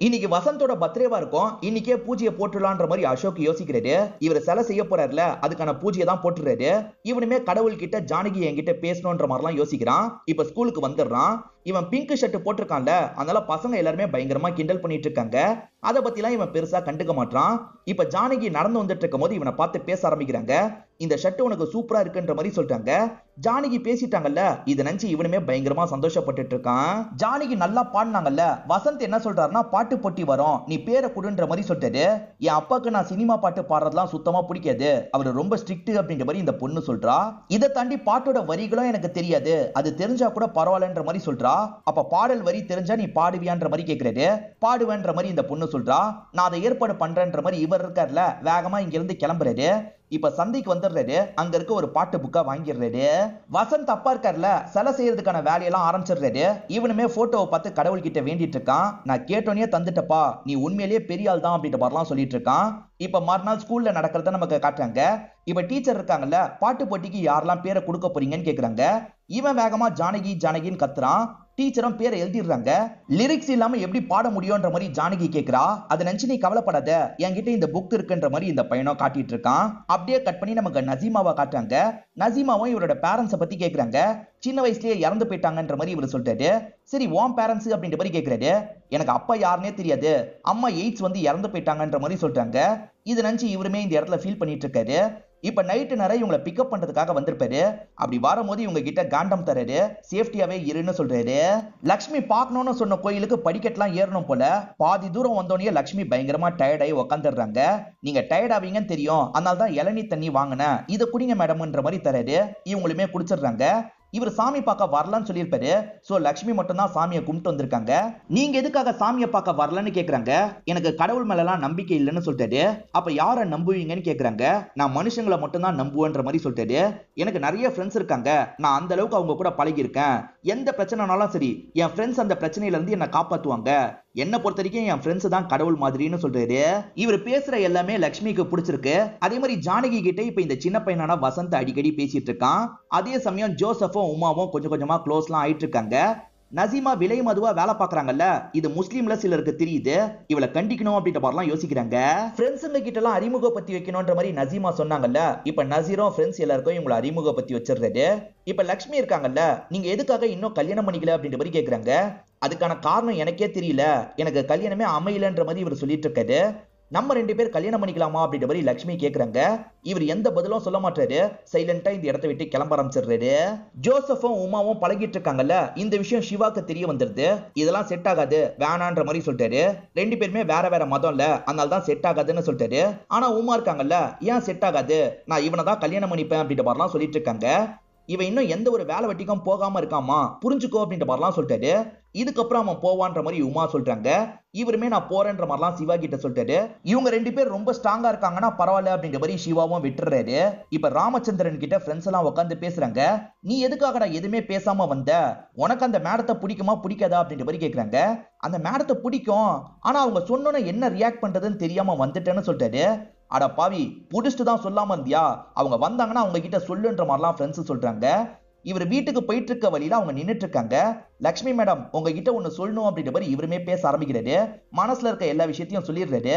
இன்னைக்கு வசந்தோட பர்த்டேவா இருக்கும், இன்னைக்கே பூஜையை போட்டுடலான்ற மாதிரி அசோக் யோசிக்கிறாரு. இவர் சிலை செய்ய போறாருல, அதுக்கான பூஜையை தான் போட்டுறாரு. இவனுமே கடவுள் கிட்ட ஜானகி என்கிட்ட பேசணும்ன்ற மாதிரிலாம் யோசிக்கிறான். இப்ப ஸ்கூலுக்கு வந்துடுறான். இவன் பிங்க் ஷர்ட் போட்டிருக்கான்ல, அதனால பசங்க எல்லாருமே பயங்கரமா கிண்டல் பண்ணிட்டு இருக்காங்க. அதை பத்திலாம் இவன் பெருசா கண்டுக்க மாட்டான். இப்ப ஜானகி நடந்து வந்துட்டு இருக்கும் போது இவனை பார்த்து பேச ஆரம்பிக்கிறாங்க. இந்த ஷர்ட் உனக்கு சூப்பரா இருக்குன்ற மாதிரி சொல்றாங்க. ஜானகி பேசிட்டாங்கல்ல, இதை நினைச்சு இவனுமே பயங்கரமா சந்தோஷப்பட்டுட்டு இருக்கான். ஜானகி நல்லா பாடினாங்கல்ல, வசந்த் என்ன சொல்றாருன்னா பாட்டு போட்டி வரும், நீ பேரை கொடுன்ற மாதிரி சொல்லிட்டாரு. என் அப்பாக்கு நான் சினிமா பாட்டு பாடுறதுலாம் சுத்தமா பிடிக்காது, அவர் ரொம்ப ஸ்ட்ரிக்ட் அப்படின்ற மாதிரி இந்த பொண்ணு சொல்றா. இதை தாண்டி பாட்டோட வரிகளும் எனக்கு தெரியாது, அது தெரிஞ்சா கூட பரவாயில்லன்ற மாதிரி சொல்றா. அப்ப பாடல் வரி தெரிஞ்சா நீ பாடுவியான்ற மாதிரி கேக்குறாரு. பாடுவேன்ற மாதிரி இந்த பொண்ணு சொல்றா. நான் அதை ஏற்பாடு பண்றேன்ற மாதிரி இவர் இருக்கார்ல வேகமா இங்க இருந்து கிளம்புறாரு. இப்ப சந்தைக்கு வந்துடுறாரு. அங்க இருக்க ஒரு பாட்டு புக்கா வாங்கிடுறாரு. வசந்த் அப்பா இருக்கார்ல சிலை செய்யறதுக்கான வேலையெல்லாம் ஆரம்பிச்சிடுறாரு. இவனுமே போட்டோவை பார்த்து கடவுள் கிட்ட வேண்டிட்டு இருக்கான். நான் கேட்டோன்னே தந்துட்டப்பா, நீ உண்மையிலேயே பெரிய ஆள் தான் அப்படின்ற மாதிரிலாம் சொல்லிட்டு இருக்கான். இப்ப மறுநாள் ஸ்கூல்ல நடக்கிறத நமக்கு காட்டுறாங்க. இப்ப டீச்சர் இருக்காங்கல்ல, பாட்டு போட்டிக்கு யாரெல்லாம் பேரை கொடுக்க போறீங்கன்னு கேக்குறாங்க. இவன் வேகமா ஜானகி ஜானகின்னு கத்துறான். டீச்சரும் பேரை எழுதிடுறாங்க. லிரிக்ஸ் இல்லாம எப்படி பாட முடியும்ன்ற மாதிரி ஜானகி கேக்குறா. அதை நினைச்சு நீ கவலைப்படாத, என்கிட்ட இந்த புக் இருக்குன்ற மாதிரி இந்த பையனும் காட்டிட்டு இருக்கான். அப்படியே கட் பண்ணி நமக்கு நசீமாவை காட்டுறாங்க. நசீமாவும் இவரோட பேரண்ட்ஸை பத்தி கேக்குறாங்க. சின்ன வயசுலயே இறந்து போயிட்டாங்கன்ற மாதிரி இவர் சொல்லிட்டாரு. சரி உன் பேரண்ட்ஸ் அப்படின்ற மாதிரி கேக்குறாரு. எனக்கு அப்பா யாருன்னே தெரியாது, அம்மா எய்ட்ஸ் வந்து இறந்து போயிட்டாங்கன்ற மாதிரி சொல்றாங்க. இது நினைச்சு இவருமே இந்த இடத்துல ஃபீல் பண்ணிட்டு இருக்காரு. இப்ப நைட்டு நிறைய இவங்களை பிக்கப் பண்றதுக்காக வந்திருப்பாரு. அப்படி வரும்போது இவங்க கிட்ட காண்டம் தராரு. சேஃப்டியாவே இருன்னு சொல்றாரு. லக்ஷ்மி பார்க்கணும்னு சொன்ன கோயிலுக்கு படிக்கட்டுலாம் ஏறணும் போல. பாதி தூரம் வந்தோடனே லக்ஷ்மி பயங்கரமா டயர்டாகி உக்காந்துடுறாங்க. நீங்க டயர்ட் ஆவீங்கன்னு தெரியும், அதனால தான் இளநீ தண்ணி வாங்கினேன், இதை குடிங்க மேடம்ன்ற மாதிரி தராரு. இவங்களுமே குடிச்சிடுறாங்க. இவர் சாமி பார்க்க வரலன்னு சொல்லியிருப்பாரு. சோ லட்சுமி மட்டும் தான் சாமியை கும்பிட்டு வந்திருக்காங்க. நீங்க எதுக்காக சாமியை பார்க்க வரலன்னு கேக்குறாங்க. எனக்கு கடவுள் மேல எல்லாம் நம்பிக்கை இல்லைன்னு சொல்லிட்டாரு. அப்ப யாரை நம்புவீங்கன்னு கேக்குறாங்க. நான் மனுஷங்களை மட்டும் தான் நம்புவேன்ற மாதிரி சொல்லிட்டாரு. எனக்கு நிறைய ஃப்ரெண்ட்ஸ் இருக்காங்க, நான் அந்த அளவுக்கு அவங்க கூட பழகி இருக்கேன். எந்த பிரச்சனைனாலும் சரி என் ஃப்ரெண்ட்ஸ் அந்த பிரச்சனையில இருந்து என்ன காப்பாத்துவாங்க. என்ன பொறுத்த வரைக்கும் என் ஃப்ரெண்ட்ஸ் தான் கடவுள் மாதிரின்னு சொல்றாரு. இவர் பேசுற எல்லாமே லட்சுமிக்கு பிடிச்சிருக்கு. அதே மாதிரி ஜானகி கிட்ட இப்ப இந்த சின்ன பையனான வசந்த் அடிக்கடி பேசிட்டு இருக்கான். அதே சமயம் ஜோசப்பும் உமாவும் கொஞ்சம் கொஞ்சமா க்ளோஸ்லாம் ஆயிட்டு இருக்காங்க. நசீமா விலை மதுவா வேலை பாக்குறாங்கல்ல, இது முஸ்லீம்ல சிலருக்கு தெரியுது. இவளை கண்டிக்கணும் அப்படின்ற மாதிரிலாம் யோசிக்கிறாங்க. ஃப்ரெண்ட்ஸுங்க கிட்ட எல்லாம் அறிமுகப்படுத்தி வைக்கணும்ன்ற மாதிரி நசீமா சொன்னாங்கல்ல. இப்ப நசீரும் ஃப்ரெண்ட்ஸ் எல்லாருக்கும் இவங்களை அறிமுகப்படுத்தி வச்சிடுறாரு. இப்ப லட்சுமி இருக்காங்கல்ல, நீங்க எதுக்காக இன்னும் கல்யாணம் பண்ணிக்கல அப்படின்ற மாதிரி கேக்குறாங்க. அதுக்கான காரணம் எனக்கே தெரியல, எனக்கு கல்யாணமே அமையலன்ற மாதிரி இவர் சொல்லிட்டு இருக்காரு. நம்ம ரெண்டு பேர் கல்யாணம் பண்ணிக்கலாமா அப்படின்ற மாதிரி லட்சுமி கேக்குறாங்க. இவர் எந்த பதிலும் சொல்ல மாட்டாரு. சைலண்டா இந்த இடத்தை விட்டு கிளம்ப ஆரம்பிச்சிடுறாரு. ஜோசப்பும் உமாவும் பழகிட்டு இருக்காங்கல்ல, இந்த விஷயம் சிவாக்கு தெரிய வந்துருது. இதெல்லாம் செட் ஆகாது வேணான்ற மாதிரி சொல்லிட்டாரு. ரெண்டு பேருமே வேற வேற மதம் இல்ல, அதனால தான் செட் ஆகாதுன்னு சொல்லிட்டாரு. ஆனா உமா இருக்காங்கல்ல, ஏன் செட் ஆகாது, நான் இவனை தான் கல்யாணம் பண்ணிப்பேன் அப்படின்ற மாதிரிலாம் சொல்லிட்டு இருக்காங்க. இவன் இன்னும் எந்த ஒரு வேலை வெட்டிக்கும் போகாம இருக்காமா, புரிஞ்சுக்கோ அப்படின்ற மாதிரிலாம் சொல்லிட்டாரு. இதுக்கப்புறம் அவன் போவான்ற மாதிரி உமா சொல்றாங்க. இவருமே நான் போறேன்ற மாதிரிலாம் சிவா கிட்ட சொல்லிட்டாரு. இவங்க ரெண்டு பேர் ரொம்ப ஸ்ட்ராங்கா இருக்காங்கன்னா பரவாயில்ல அப்படின்ற மாதிரி சிவாவும் விட்டுறாரு. இப்ப ராமச்சந்திரன் கிட்ட ஃப்ரெண்ட்ஸ் எல்லாம் உட்காந்து பேசுறாங்க. நீ எதுக்காகடா எதுவுமே பேசாம வந்த, உனக்கு அந்த மேடத்தை பிடிக்குமா பிடிக்காதா அப்படின்ற மாதிரி கேக்குறாங்க. அந்த மேடத்தை பிடிக்கும், ஆனா அவங்க சொன்னோன்னு என்ன ரியாக்ட் பண்றதுன்னு தெரியாம வந்துட்டேன்னு சொல்லிட்டாரு. அட பாவி, புடிச்சிட்டு தான் சொல்லாம இருந்தியா, அவங்க வந்தாங்கன்னா அவங்க கிட்ட சொல்லுன்ற மாதிரிலாம் ஃப்ரெண்ட்ஸ் சொல்றாங்க. இவர் வீட்டுக்கு போயிட்டு இருக்க வழியில அவங்க நின்னுட்டு இருக்காங்க. லட்சுமி மேடம் உங்ககிட்ட ஒண்ணு சொல்லணும் அப்படின்ற மாதிரி இவருமே பேச ஆரம்பிக்கிறாரு. மனசுல இருக்க எல்லா விஷயத்தையும் சொல்லிடுறாரு.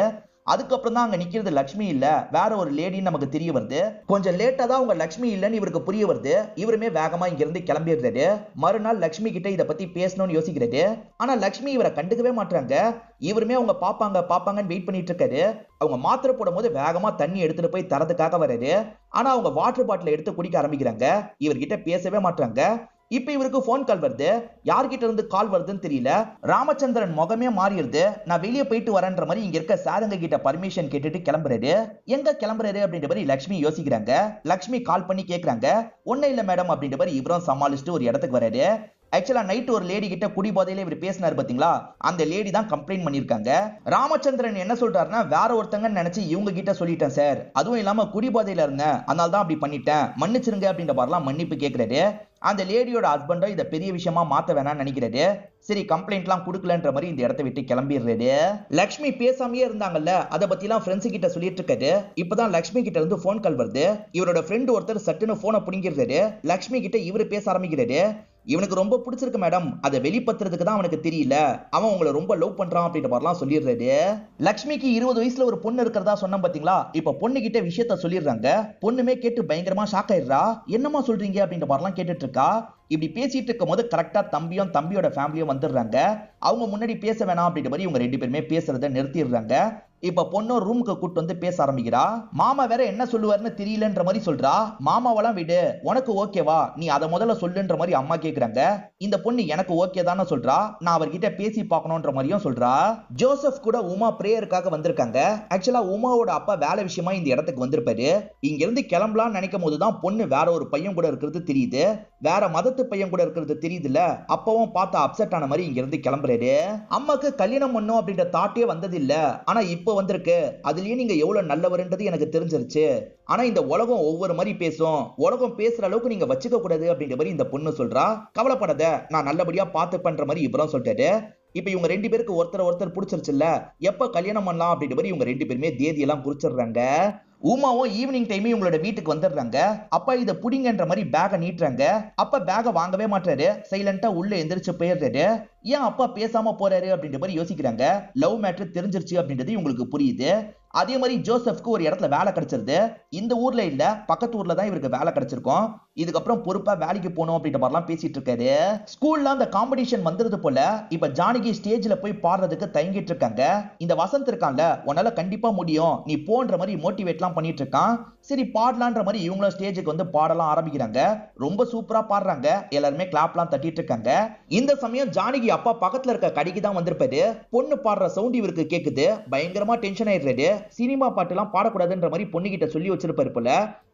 அதுக்கப்புறம் தான் அங்க நிக்கிறது லட்சுமி இல்ல, வேற ஒரு லேடின்னு நமக்கு தெரிய வருது. கொஞ்சம் லேட்டா தான் அவங்க லட்சுமி இல்லன்னு இவருக்கு புரிய வருது. இவருமே வேகமா இங்க இருந்து கிளம்பிடுறாரு. மறுநாள் லட்சுமி கிட்ட இதை பத்தி பேசணும்னு யோசிக்கிறாரு. ஆனா லட்சுமி இவரை கண்டுக்கவே மாட்டாங்க. இவருமே அவங்க பாப்பாங்கன்னு வெயிட் பண்ணிட்டு இருக்காரு. அவங்க மாத்திரை போடும் போது வேகமா தண்ணி எடுத்துட்டு போய் தரதுக்காக வராரு. ஆனா அவங்க வாட்டர் பாட்டில எடுத்து குடிக்க ஆரம்பிக்கிறாங்க. இவர்கிட்ட பேசவே மாட்டாங்க. இப்ப இவருக்கு போன் கால் வருது. யார்கிட்ட இருந்து கால் வருதுன்னு தெரியல. ராமச்சந்திரன் முகமே மாறிடுது. நான் வெளியே போயிட்டு வரேன்ற மாதிரி இங்க இருக்க சாருங்க கிட்ட பர்மிஷன் கேட்டுட்டு கிளம்புறாரு. எங்க கிளம்புறாரு அப்படின்ற மாதிரி லட்சுமி யோசிக்கிறாங்க. லட்சுமி கால் பண்ணி கேக்குறாங்க. ஒன்னும் இல்ல மேடம் அப்படின்ற மாதிரி இவரும் சமாளிச்சுட்டு ஒரு இடத்துக்கு வராரு. ஆக்சுவலா நைட் ஒரு லேடி கிட்ட குடி போதையில இவர் பேசினாரு பாத்தீங்களா, அந்த லேடி தான் கம்ப்ளைண்ட் பண்ணிருக்காங்க. ராமச்சந்திரன் என்ன சொல்றாருன்னா, வேற ஒருத்தங்க நினைச்சு இவங்க கிட்ட சொல்லிட்டேன் சார், அதுவும் இல்லாம குடி போதையில இருந்தேன், அதனால தான் அப்படி பண்ணிட்டேன், மன்னிச்சிருங்க அப்படின்ற மாதிரிலாம் மன்னிப்பு கேட்கிறாரு. அந்த லேடியோட ஹஸ்பண்டோ இதை பெரிய விஷயமா மாத்த வேணாம்னு நினைக்கிறாரு. சரி கம்ப்ளைண்ட்லாம் கொடுக்கலன்ற மாதிரி இந்த இடத்தை விட்டு கிளம்பிடுறாரு. லட்சுமி பேசாமையே இருந்தாங்கல்ல, அதை பத்தி எல்லாம் ஃப்ரெண்ட்ஸ் கிட்ட சொல்லிட்டு இருக்காரு. இப்பதான் லட்சுமி கிட்ட இருந்து போன் கால் வருது. இவரோட ஃப்ரெண்ட் ஒருத்தர் சட்டுன்னு போனை புடிங்கிடுறாரு. லட்சுமி கிட்ட இவரு பேச ஆரம்பிக்கிறாரு. இவனுக்கு ரொம்ப பிடிச்சிருக்கு மேடம், அதை வெளிப்படுத்துறதுக்கு தான் அவனுக்கு தெரியல, அவன் உங்களை ரொம்ப லவ் பண்றான் அப்படின்ற மாதிரிலாம் சொல்லிடுறாரு. லட்சுமிக்கு 20 வயசுல ஒரு பொண்ணு இருக்கிறதா சொன்ன பாத்தீங்களா, இப்ப பொண்ணு கிட்ட விஷயத்த சொல்லிடுறாங்க. பொண்ணுமே கேட்டு பயங்கரமா ஷாக் ஆயிடுறா. என்னமா சொல்றீங்க அப்படின்ற மாதிரிலாம் கேட்டுட்டு இருக்கா. இப்படி பேசிட்டு இருக்கும் போது கரெக்டா தம்பியும் தம்பியோட ஃபேமிலியும் வந்துடுறாங்க. அவங்க முன்னாடி பேச வேணாம் அப்படின்ற மாதிரி இவங்க ரெண்டு பேருமே பேசுறத நிறுத்திடுறாங்க. இப்ப பொண்ணு ரூமுக்கு கூட்டு வந்து பேச ஆரம்பிக்கிறா. மாமா வேற என்ன சொல்லுவாருன்னு தெரியலன்ற மாதிரி சொல்றா. மாமாவெல்லாம் விடு, உனக்கு ஓகேவா, நீ அதை முதல்ல சொல்லுன்ற மாதிரி அம்மா கேக்குறாங்க. இந்த பொண்ணு எனக்கு ஓகே தானே சொல்றா, நான் அவர்கிட்ட பேசி பார்க்கணும்ன்ற மாதிரியும் சொல்றா. ஜோசப் கூட உமா பிரேயருக்காக வந்திருக்காங்க. ஆக்சுவலா உமாவோட அப்பா வேலை விஷயமா இந்த இடத்துக்கு வந்திருப்பாரு. இங்க இருந்து கிளம்பலாம்னு நினைக்கும் போதுதான் பொண்ணு வேற ஒரு பையன் கூட இருக்கிறது தெரியுது. வேற மதத்துல பக்கத்து பையன் கூட இருக்கிறது தெரியுதுல, அப்பவும் பார்த்து அப்செட் ஆன மாதிரி இங்க இருந்து கிளம்புறாரு. அம்மாக்கு கல்யாணம் பண்ணும் அப்படின்ற தாட்டே வந்தது இல்ல, ஆனா இப்ப வந்திருக்கு. அதுலயே நீங்க எவ்வளவு நல்லவருன்றது எனக்கு தெரிஞ்சிருச்சு. ஆனா இந்த உலகம் ஒவ்வொரு மாதிரி பேசும், உலகம் பேசுற அளவுக்கு நீங்க வச்சுக்க கூடாது அப்படின்ற மாதிரி இந்த பொண்ணு சொல்றா. கவலைப்படாத, நான் நல்லபடியா பார்த்து பண்ற மாதிரி இவரும் சொல்லிட்டாரு. இப்ப இவங்க ரெண்டு பேருக்கு ஒருத்தர் பிடிச்சிருச்சுல்ல, எப்ப கல்யாணம் பண்ணலாம் அப்படின்ற மாதிரி இவங்க ரெண்டு பேருமே தேதி எல்லாம் குறிச்சிடுறாங்க. உமாவும் ஈவினிங் டைம் இவங்களோட வீட்டுக்கு வந்துடுறாங்க. அப்ப இத புடிங்கன்ற மாதிரி பேக நீட்டுறாங்க. அப்ப பேக வாங்கவே மாட்டாரு, சைலண்டா உள்ள எந்திரிச்சு போயிடுறாரு. ஏன் அப்பா பேசாம போறாரு அப்படின்ற மாதிரி யோசிக்கிறாங்க. லவ் மேட்டர் தெரிஞ்சிருச்சு அப்படின்றது இவங்களுக்கு புரியுது. அதே மாதிரி ஜோசப்க்கு ஒரு இடத்துல வேலை கிடைச்சிருது. இந்த ஊர்ல இல்ல, பக்கத்து ஊர்ல தான் இவருக்கு வேலை கிடைச்சிருக்கும். இதுக்கப்புறம் பொறுப்பா வேலைக்கு போகணும் அப்படின்ற மாதிரிலாம் பேசிட்டு இருக்காரு. ஸ்கூல்ல அந்த காம்படிஷன் வந்துருது போல. இப்ப ஜானகி ஸ்டேஜ்ல போய் பாடுறதுக்கு தயங்கிட்டு இருக்காங்க. இந்த வசந்த் இருக்கான்ல, உன்னால கண்டிப்பா முடியும், நீ போன்ற மாதிரி மோட்டிவேட்லாம் பண்ணிட்டு இருக்கான். சரி பாடலான்ற மாதிரி இவங்களும் ஸ்டேஜுக்கு வந்து பாடலாம் ஆரம்பிக்கிறாங்க. ரொம்ப சூப்பரா பாடுறாங்க. எல்லாருமே கிளாப்லாம் தட்டிட்டு இருக்காங்க. இந்த சமயம் ஜானகி அப்பா பக்கத்துல இருக்க கடைக்கு தான் வந்திருப்பாரு. பொண்ணு பாடுற சவுண்ட் இவருக்கு கேக்குது. பயங்கரமா டென்ஷன் ஆயிடுறாரு. சினிமா பாட்டு எல்லாம் பாடக்கூடாதுன்ற மாதிரி பொண்ணு கிட்ட சொல்லி வச்சிருப்பாரு போல.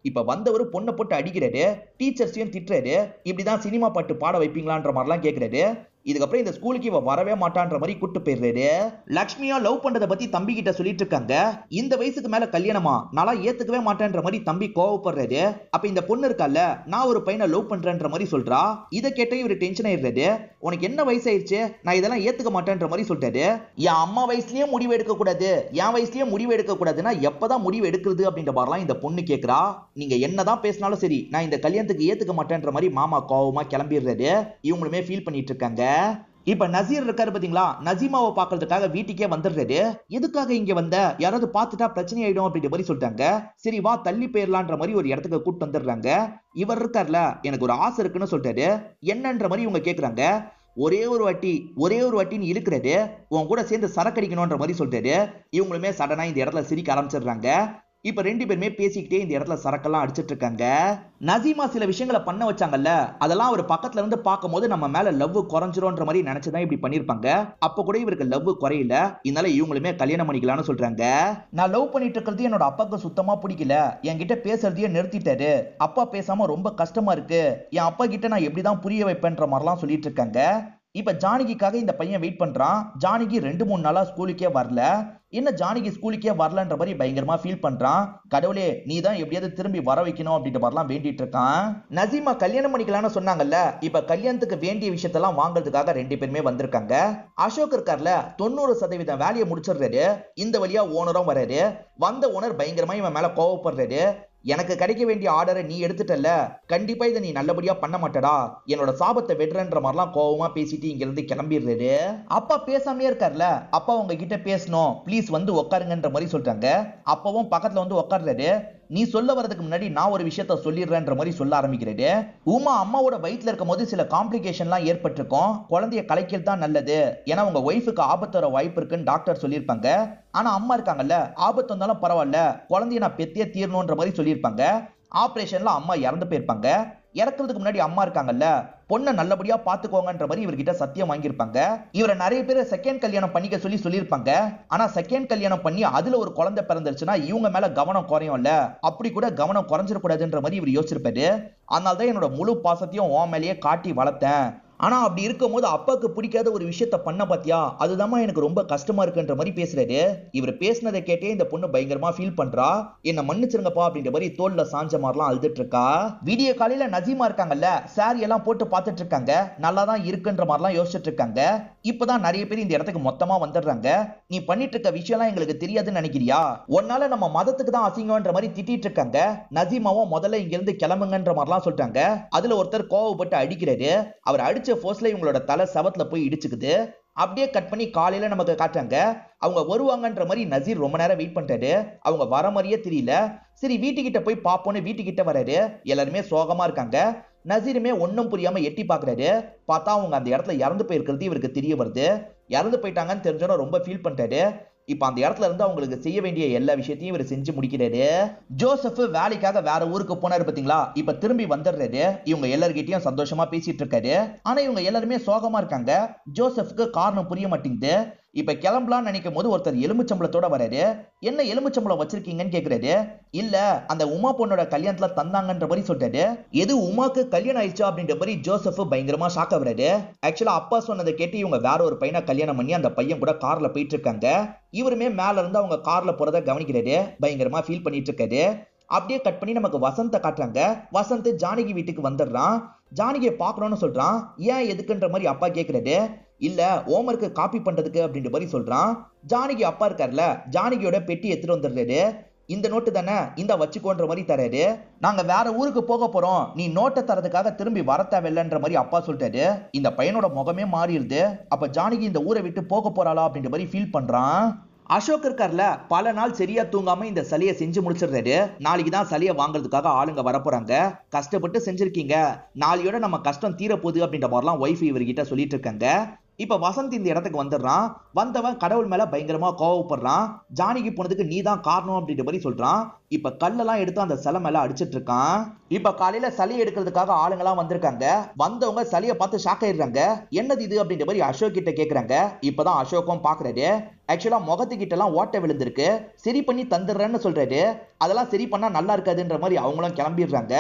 இப்ப வந்தவர் பொண்ணை போட்டு அடிக்கிறாரு, டீச்சர்ஸையும் திட்டுறாரு. இப்படிதான் சினிமா பாட்டு பாட வைப்பீங்களான்ற மாதிரிலாம் கேக்குறாரு. இதுக்கப்புறம் இந்த ஸ்கூலுக்கு இவ வரவே மாட்டான்ற மாதிரி கூட்டு போயிடுறாரு. லக்ஷ்மியா லவ் பண்றத பத்தி தம்பி கிட்ட சொல்லிட்டு இருக்காங்க. இந்த வயசுக்கு மேல கல்யாணமா, நாளா ஏத்துக்கவே மாட்டேன்ற மாதிரி தம்பி கோவப்படுறாரு. அப்ப இந்த பொண்ணு இருக்கால, நான் ஒரு பையனை லவ் பண்றேன்ற மாதிரி சொல்றா. இதை கேட்ட இவரு டென்ஷன் ஆயிடுறாரு. உனக்கு என்ன வயசாயிருச்சு, நான் இதெல்லாம் ஏத்துக்க மாட்டேன்ற மாதிரி சொல்லிட்டாரு. என் அம்மா வயசுலயே முடிவு எடுக்க கூடாது, என் வயசுலயே முடிவு எடுக்க கூடாதுன்னா எப்பதான் முடிவு எடுக்கிறது அப்படின்ற மாதிரிலாம் இந்த பொண்ணு கேக்குறா. நீங்க என்னதான் பேசினாலும் சரி, நான் இந்த கல்யாணத்துக்கு ஏத்துக்க மாட்டேன்ற மாதிரி மாமா கோவமா கிளம்பிடுறாரு. இவங்களுமே ஃபீல் பண்ணிட்டு இருக்காங்க. இப்ப நசீர் இருக்காரு பாத்தீங்களா, நசீமாவை பாக்குறதுக்காக வீட்டுக்கே வந்துடுறாரு. எதுக்காக இங்க வந்த, யாராவது பாத்துட்டா பிரச்சனை ஆயிடும் அப்படின்ற மாதிரி சொல்லிட்டாங்க. சரி வா தள்ளி போயிடலான்ற மாதிரி ஒரு இடத்துக்கு கூட்டு வந்துடுறாங்க. இவர் இருக்கார்ல, எனக்கு ஒரு ஆசை இருக்குன்னு சொல்லிட்டாரு. என்னன்ற மாதிரி இவங்க கேக்குறாங்க. ஒரே ஒரு வாட்டின்னு இழுக்கிறாரு. உன் கூட சேர்ந்து சரக்கடிக்கணும்ன்ற மாதிரி சொல்லிட்டாரு. இவங்களுமே சடனா இந்த இடத்துல சிரிக்க ஆரம்பிச்சிடுறாங்க. இப்ப ரெண்டு பேருமே பேசிக்கிட்டே இந்த இடத்துல சரக்கெல்லாம் அடிச்சிட்டு இருக்காங்க. நசீமா சில விஷயங்களை பண்ண வச்சாங்கல்ல, அதெல்லாம் அவர் பக்கத்துல இருந்து பார்க்கும்போது நம்ம மேல லவ் குறைஞ்சிரும்ன்ற மாதிரி நினைச்சுதான் இப்படி பண்ணிருப்பாங்க. அப்ப கூட இவருக்கு லவ் குறையல. இதனால இவங்களுமே கல்யாணம் பண்ணிக்கலாம்னு சொல்றாங்க. நான் லவ் பண்ணிட்டு இருக்கிறது என்னோட அப்பாவுக்கு சுத்தமா பிடிக்கல, என்கிட்ட பேசுறதையே நிறுத்திட்டாரு. அப்பா பேசாம ரொம்ப கஷ்டமா இருக்கு. என் அப்பா கிட்ட நான் எப்படிதான் புரிய வைப்பேன்ற மாதிரிலாம் சொல்லிட்டு இருக்காங்க. இப்ப ஜானகிக்காக இந்த பையன் வெயிட் பண்றான். ஜானகி 2-3 நாளா ஸ்கூலுக்கே வரல. என்ன ஜானகி ஸ்கூலுக்கே வரலன்ற மாதிரி பயங்கரமா ஃபீல் பண்றான். கடவுளே, நீ தான் எப்படியாவது திரும்பி வர வைக்கணும் அப்படின்ற மாதிரிலாம் வேண்டிட்டு இருக்கான். நசீமா கல்யாணம் பண்ணிக்கலாம்னு சொன்னாங்கல்ல, இப்ப கல்யாணத்துக்கு வேண்டிய விஷயத்தெல்லாம் வாங்குறதுக்காக ரெண்டு பேருமே வந்திருக்காங்க. அசோக் இருக்கார்ல, 90% வேலையை முடிச்சிடுறாரு. இந்த வழியா ஓனரும் வராரு. வந்த ஓனர் பயங்கரமா இவன் மேல கோவப்படுறாரு. எனக்கு கிடைக்க வேண்டிய ஆர்டரை நீ எடுத்துட்டல, கண்டிப்பா இதை நீ நல்லபடியா பண்ண மாட்டடா, என்னோட சாபத்தை வெட்டுறன்ற மாதிரிலாம் கோவமா பேசிட்டு இங்க இருந்து கிளம்பிடுறாரு. அப்பா பேசாமே இருக்கார்ல, அப்பா உங்ககிட்ட பேசணும், ப்ளீஸ் வந்து உட்காருங்கன்ற மாதிரி சொல்றாங்க. அப்பவும் பக்கத்துல வந்து உட்கார்றாரு. நீ சொல்ல வரதுக்கு முன்னாடி நான் ஒரு விஷயத்த சொல்லிடுறேன்ற மாதிரி சொல்ல ஆரம்பிக்கிறாரு. உமா அம்மாவோட வயிற்றுல இருக்கும் போது சில காம்ப்ளிகேஷன்லாம் ஏற்பட்டிருக்கும். குழந்தைய கலைக்கிறது தான் நல்லது, ஏன்னா உங்க ஒய்ஃபுக்கு ஆபத்து வர வாய்ப்பு இருக்குன்னு டாக்டர் சொல்லியிருப்பாங்க. ஆனா அம்மா இருக்காங்கல்ல, ஆபத்து வந்தாலும் பரவாயில்ல, குழந்தைய நான் பெத்தே தீரணும்ன்ற மாதிரி சொல்லியிருப்பாங்க. ஆபரேஷன்ல அம்மா இறந்து போயிருப்பாங்க. இறக்குறதுக்கு முன்னாடி அம்மா இருக்காங்கல்ல, பொண்ணை நல்லபடியா பாத்துக்கோங்கன்ற மாதிரி இவர்கிட்ட சத்தியம் வாங்கியிருப்பாங்க. இவரை நிறைய பேர் செகண்ட் கல்யாணம் பண்ணிக்க சொல்லியிருப்பாங்க. ஆனா செகண்ட் கல்யாணம் பண்ணி அதுல ஒரு குழந்தை பிறந்துருச்சுன்னா இவங்க மேல கவனம் குறையும்ல, அப்படி கூட கவனம் குறைஞ்சிடக்கூடாதுன்ற மாதிரி இவர் யோசிச்சிருப்பாரு. அதனால்தான் என்னோட முழு பாசத்தையும் உன் மேலேயே காட்டி வளர்த்தேன். ஆனா அப்படி இருக்கும் போது அப்பாவுக்கு பிடிக்காத ஒரு விஷயத்த பண்ண பாத்தியா, அதுதான் எனக்கு ரொம்ப கஷ்டமா இருக்குன்ற மாதிரி பேசுறாரு. இவர் பேசினதை கேட்டே இந்த பொண்ணு பயங்கரமா ஃபீல் பண்றா. என்ன மன்னிச்சிருங்கப்பா அப்படின்ற மாதிரி தோல்ல சாஞ்ச மாதிரிலாம் அழுதுட்டு இருக்கா. விடிய காலையில நசீமா இருக்காங்கல்ல, சாரி எல்லாம் போட்டு பார்த்துட்டு இருக்காங்க. நல்லா தான் இருக்குன்ற மாதிரிலாம் யோசிச்சுட்டு இருக்காங்க. இப்பதான் நிறைய பேர் இந்த இடத்துக்கு மொத்தமா வந்துடுறாங்க. நீ பண்ணிட்டு இருக்க விஷயம்லாம் எங்களுக்கு தெரியாதுன்னு நினைக்கிறியா, உன்னால நம்ம மதத்துக்கு தான் அசிங்கன்ற மாதிரி திட்டிட்டு இருக்காங்க. நசீமாவும் முதல்ல இங்க இருந்து கிளம்புங்கன்ற மாதிரிலாம் சொல்றாங்க. அதுல ஒருத்தர் கோவப்பட்டு அடிக்கிறாரு. அவர் அடிச்ச போர்ஸ்ல இவங்களோட தலை சவத்துல போய் இடிச்சுக்குது. அப்படியே கட் பண்ணி காலையில நமக்கு காட்டுறாங்க. அவங்க வருவாங்கன்ற மாதிரி நசீர் ரொம்ப நேரம் வெயிட் பண்றாரு. அவங்க வர மாதிரியே தெரியல. சரி வீட்டுக்கிட்ட போய் பாப்போன்னு வீட்டுக்கிட்ட வராரு. எல்லாருமே சோகமா இருக்காங்க. நசீருமே ஒன்னும் புரியாம எட்டி பாக்குறாரு. பார்த்தா அவங்க அந்த இடத்துல இறந்து போயிருக்கிறது இவருக்கு தெரிய வருது. இறந்து போயிட்டாங்கன்னு தெரிஞ்சோட ரொம்ப ஃபீல் பண்றாரு. இப்ப அந்த இடத்துல இருந்து அவங்களுக்கு செய்ய வேண்டிய எல்லா விஷயத்தையும் இவர் செஞ்சு முடிக்கிறாரு. ஜோசப் வேலைக்காக வேற ஊருக்கு போனாரு பாத்தீங்களா, இப்ப திரும்பி வந்துடுறாரு. இவங்க எல்லார்கிட்டயும் சந்தோஷமா பேசிட்டு இருக்காரு. ஆனா இவங்க எல்லாருமே சோகமா இருக்காங்க. ஜோசப்க்கு காரணம் புரிய மாட்டேங்குது. இப்ப கிளம்பலாம்னு நினைக்கும் போது ஒருத்தர் எலுமிச்சம்பளத்தோட வராரு. என்ன எலுமிச்சம்பளம் வச்சிருக்கீங்கன்னு கேக்குறாரு. இல்ல அந்த உமா பொண்ணோட கல்யாணத்துல தந்தாங்கன்ற மாதிரி சொல்றாரு. எது உமாக்கு கல்யாணம் ஆயிடுச்சா அப்படின்ற மாதிரி ஜோசப் பயங்கரமா ஷாக் ஆகுறாரு. ஆக்சுவலா அப்பா சொன்னதை கேட்டு இவங்க வேற ஒரு பையனை கல்யாணம் பண்ணி அந்த பையன் கூட கார்ல போயிட்டு இருக்காங்க. இவருமே மேல இருந்து அவங்க கார்ல போறத கவனிக்கிறாரு. பயங்கரமா ஃபீல் பண்ணிட்டு இருக்காரு. அப்படியே கட் பண்ணி நமக்கு வசந்த காட்டுறாங்க. வசந்த் ஜானகி வீட்டுக்கு வந்துடுறான். ஜானகியை பார்க்கணும்னு சொல்றான். ஏன் எதுக்குன்ற மாதிரி அப்பா கேக்குறாரு. இல்ல ஹோம்வொர்க் காப்பி பண்றதுக்கு அப்படின்ற மாதிரி சொல்றான். ஜானகி அப்பா இருக்காருல்ல, ஜானகியோட பெட்டி எடுத்துட்டு வந்துடுறாரு. இந்த நோட்டு தானே, இந்த வச்சுக்கோன்ற மாதிரி தராரு. நாங்க வேற ஊருக்கு போக போறோம், நீ நோட்டை தரதுக்காக திரும்பி வர தேவையில்லைன்ற மாதிரி அப்பா சொல்லிட்டாரு. இந்த பையனோட முகமே மாறிடுது. அப்ப ஜானகி இந்த ஊரை விட்டு போக போறாளா அப்படின்ற மாதிரி ஃபீல் பண்றான். அசோக் இருக்கார்ல, பல நாள் சரியா தூங்காம இந்த சலியை செஞ்சு முடிச்சிடுறாரு. நாளைக்கு தான் சலியை வாங்குறதுக்காக ஆளுங்க வரப்போறாங்க. கஷ்டப்பட்டு செஞ்சிருக்கீங்க, நாளையோட நம்ம கஷ்டம் தீரப்போகுது அப்படின்ற மாதிரிலாம் ஒய்ஃப் இவர்கிட்ட சொல்லிட்டு இருக்காங்க. இப்ப வசந்த் இந்த இடத்துக்கு வந்துடுறான். வந்தவன் கடவுள் மேல பயங்கரமா கோவப்படுறான். ஜானகி போனதுக்கு நீ தான் காரணம் அப்படின்ற மாதிரி சொல்றான். இப்ப கல்லெல்லாம் எடுத்து அந்த சிலை மேல அடிச்சிட்டு இருக்கான். இப்ப காலையில சளி எடுக்கிறதுக்காக ஆளுங்கெல்லாம் வந்திருக்காங்க. வந்தவங்க சளியை பார்த்து ஷாக் ஆயிடுறாங்க. என்னது இது அப்படின்ற மாதிரி அசோக் கிட்ட கேக்குறாங்க. இப்பதான் அசோக்கும் பாக்குறாரு. ஆக்சுவலா முகத்துக்கிட்ட எல்லாம் ஓட்டை விழுந்திருக்கு, சரி பண்ணி தந்துடுறேன்னு சொல்றாரு. அதெல்லாம் சரி பண்ணா நல்லா இருக்காதுன்ற மாதிரி அவங்களும் கிளம்பிடுறாங்க.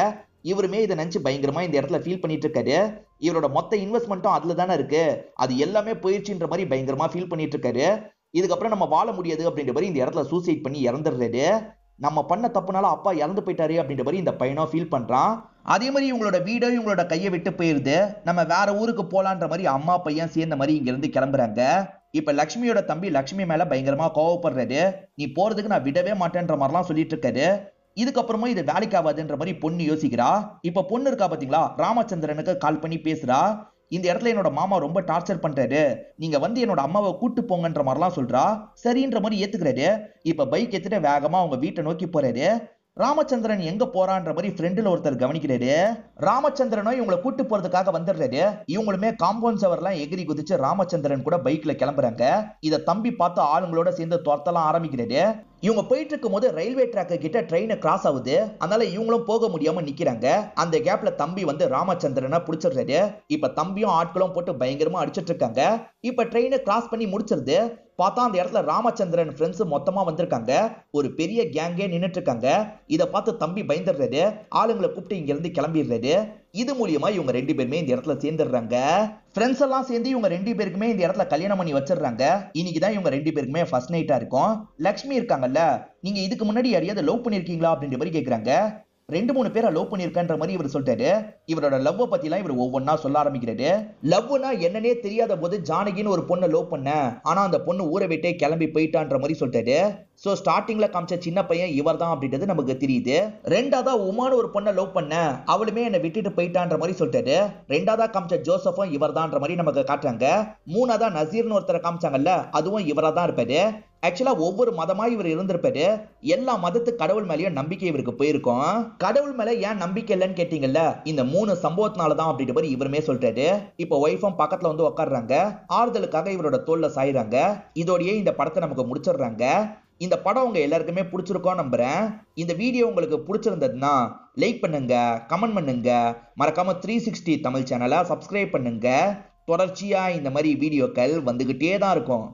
இவருமே இதை நினைச்சு பயங்கரமா இந்த இடத்துல ஃபீல் பண்ணிட்டு இருக்காரு. இவரோட மொத்த இன்வெஸ்ட்மெண்ட்டும் அதுல தானே இருக்கு, அது எல்லாமே போயிடுச்சுன்ற மாதிரி பயங்கரமா ஃபீல் பண்ணிட்டு இருக்காரு. இதுக்கப்புறம் நம்ம வாழ முடியாது அப்படின்ற மாதிரி இந்த இடத்துல சூசைட் பண்ணி இறந்துடுறாரு. நம்ம பண்ண தப்புனால அப்பா இறந்து போயிட்டாரு அப்படின்ற மாதிரி இந்த பையனும் ஃபீல் பண்றான். அதே மாதிரி இவங்களோட வீடோ இவங்களோட கையை விட்டு போயிருது. நம்ம வேற ஊருக்கு போலான்ற மாதிரி அம்மா பையன் சேர்ந்த மாதிரி இங்க இருந்து கிளம்புறாங்க. இப்ப லட்சுமியோட தம்பி லட்சுமி மேல பயங்கரமா கோவப்படுறாரு. நீ போறதுக்கு நான் விடவே மாட்டேன்ற மாதிரிலாம் சொல்லிட்டு இருக்காரு. இதுக்கப்புறமா இது வேலைக்கு ஆகாதுன்ற மாதிரி பொண்ணு யோசிக்கிறா. இப்ப பொண்ணு இருக்கா பாத்தீங்களா, ராமச்சந்திரனுக்கு கால் பண்ணி பேசுறா. இந்த இடத்துல என்னோட மாமா ரொம்ப டார்ச்சர் பண்றாரு, நீங்க வந்து என்னோட அம்மாவை கூட்டு போங்கன்ற மாதிரிலாம் சொல்றா. சரின்ற மாதிரி ஏத்துக்கிறாரு. இப்ப பைக் எடுத்துட்டு வேகமா அவங்க வீட்டை நோக்கி போறாரு. ராமச்சந்திரன் எங்க போறான்ற மாதிரி ஃப்ரெண்டுல ஒருத்தர் கவனிக்கிறாரு. ராமச்சந்திரனும் இவங்களை கூட்டு போறதுக்காக வந்துடுறாரு. இவங்களுமே காம்பவுண்ட் சவர்லாம் எகிரி குதிச்சு ராமச்சந்திரன் கூட பைக்ல கிளம்புறாங்க. இத தம்பி பார்த்து ஆளுங்களோட சேர்ந்து துரத்தலாம் ஆரம்பிக்கிறாரு. இவங்க போயிட்டு இருக்கும் போது ரயில்வே ட்ராக் கிட்ட ட்ரெயின் கிராஸ் ஆகுது. அதனால இவங்களும் போக முடியாம நிக்கிறாங்க. அந்த கேப்ல தம்பி வந்து ராமச்சந்திரனை பிடிச்சிடுறாரு. இப்ப தம்பியும் ஆட்களும் போட்டு பயங்கரமா அடிச்சிட்டு இருக்காங்க. இப்ப ட்ரெயினை கிராஸ் பண்ணி முடிச்சிருது. பார்த்தா அந்த இடத்துல ராமச்சந்திரன் ஃப்ரெண்ட்ஸ் மொத்தமா வந்திருக்காங்க. ஒரு பெரிய கேங்கே நின்னுட்டு இருக்காங்க. இதை பார்த்து தம்பி பயந்துடுறாரு. ஆளுங்களை கூப்பிட்டு இங்க இருந்து கிளம்பிடுறாரு. இது மூலியமா இவங்க ரெண்டு பேருமே இந்த இடத்துல சேர்ந்துடுறாங்க. ஃப்ரெண்ட்ஸ் எல்லாம் சேர்ந்து இவங்க ரெண்டு பேருக்குமே இந்த இடத்துல கல்யாணம் பண்ணி வச்சிடுறாங்க. இன்னைக்குதான் இவங்க ரெண்டு பேருக்குமே ஃபர்ஸ்ட் நைட்டா இருக்கும். லட்சுமி இருக்காங்கல்ல, நீங்க இதுக்கு முன்னாடி யாரையாவது லவ் பண்ணிருக்கீங்களா அப்படின்ற மாதிரி கேக்குறாங்க. 2-3 பேரை லவ் பண்ணிருக்கன்ற மாதிரி இவர் சொல்றாரு. இவரோட லவ் பத்தி எல்லாம் இவர் ஒவ்வொன்னா சொல்ல ஆரம்பிக்கிறாரு. லவ்னா என்னன்னே தெரியாத போது ஜானகின்னு ஒரு பொண்ணை லவ் பண்ண, ஆனா அந்த பொண்ணு ஊரை விட்டே கிளம்பி போயிட்டான்ற மாதிரி சொல்றாரு. சோ ஸ்டார்டிங்ல காமிச்ச சின்ன பையன் இவர் தான் அப்படின்றது நமக்கு தெரியுது. ரெண்டாவதா உமான்னு ஒரு பொண்ணை லவ் பண்ண, அவளுமே என்னை விட்டுட்டு போயிட்டான்ற மாதிரி சொல்றாரு. ரெண்டாவதா காமிச்ச ஜோசப்பும் இவர் தான்ற மாதிரி நமக்கு காட்டுறாங்க. மூணாவதா நசீர்னு ஒருத்தரை காமிச்சாங்கல்ல, அதுவும் இவரா தான் இருப்பாரு. ஆக்சுவலா ஒவ்வொரு மதமா இவர் இருந்திருப்பாரு. எல்லா மதத்து கடவுள் மேலயும் நம்பிக்கை இவருக்கு போயிருக்கும். கடவுள் மேல ஏன் நம்பிக்கை இல்லைன்னு கேட்டீங்கல்ல, இந்த 3 சம்பவத்தினாலதான் அப்படின்ற மாதிரி இவருமே சொல்றாரு. இப்ப ஒய்ஃபும் பக்கத்துல வந்து உட்காடுறாங்க. ஆறுதலுக்காக இவரோட தோல்ல சாயிறாங்க. இதோடயே இந்த படத்தை நமக்கு முடிச்சிடுறாங்க. இந்த படம் உங்க எல்லாருக்குமே பிடிச்சிருக்கோம் நம்புறேன். இந்த வீடியோ உங்களுக்கு பிடிச்சிருந்ததுன்னா லைக் பண்ணுங்க, கமெண்ட் பண்ணுங்க, மறக்காம 360 தமிழ் சேனலை சப்ஸ்கிரைப் பண்ணுங்க. தொடர்ச்சியா இந்த மாதிரி வீடியோக்கள் வந்துகிட்டே தான் இருக்கும்.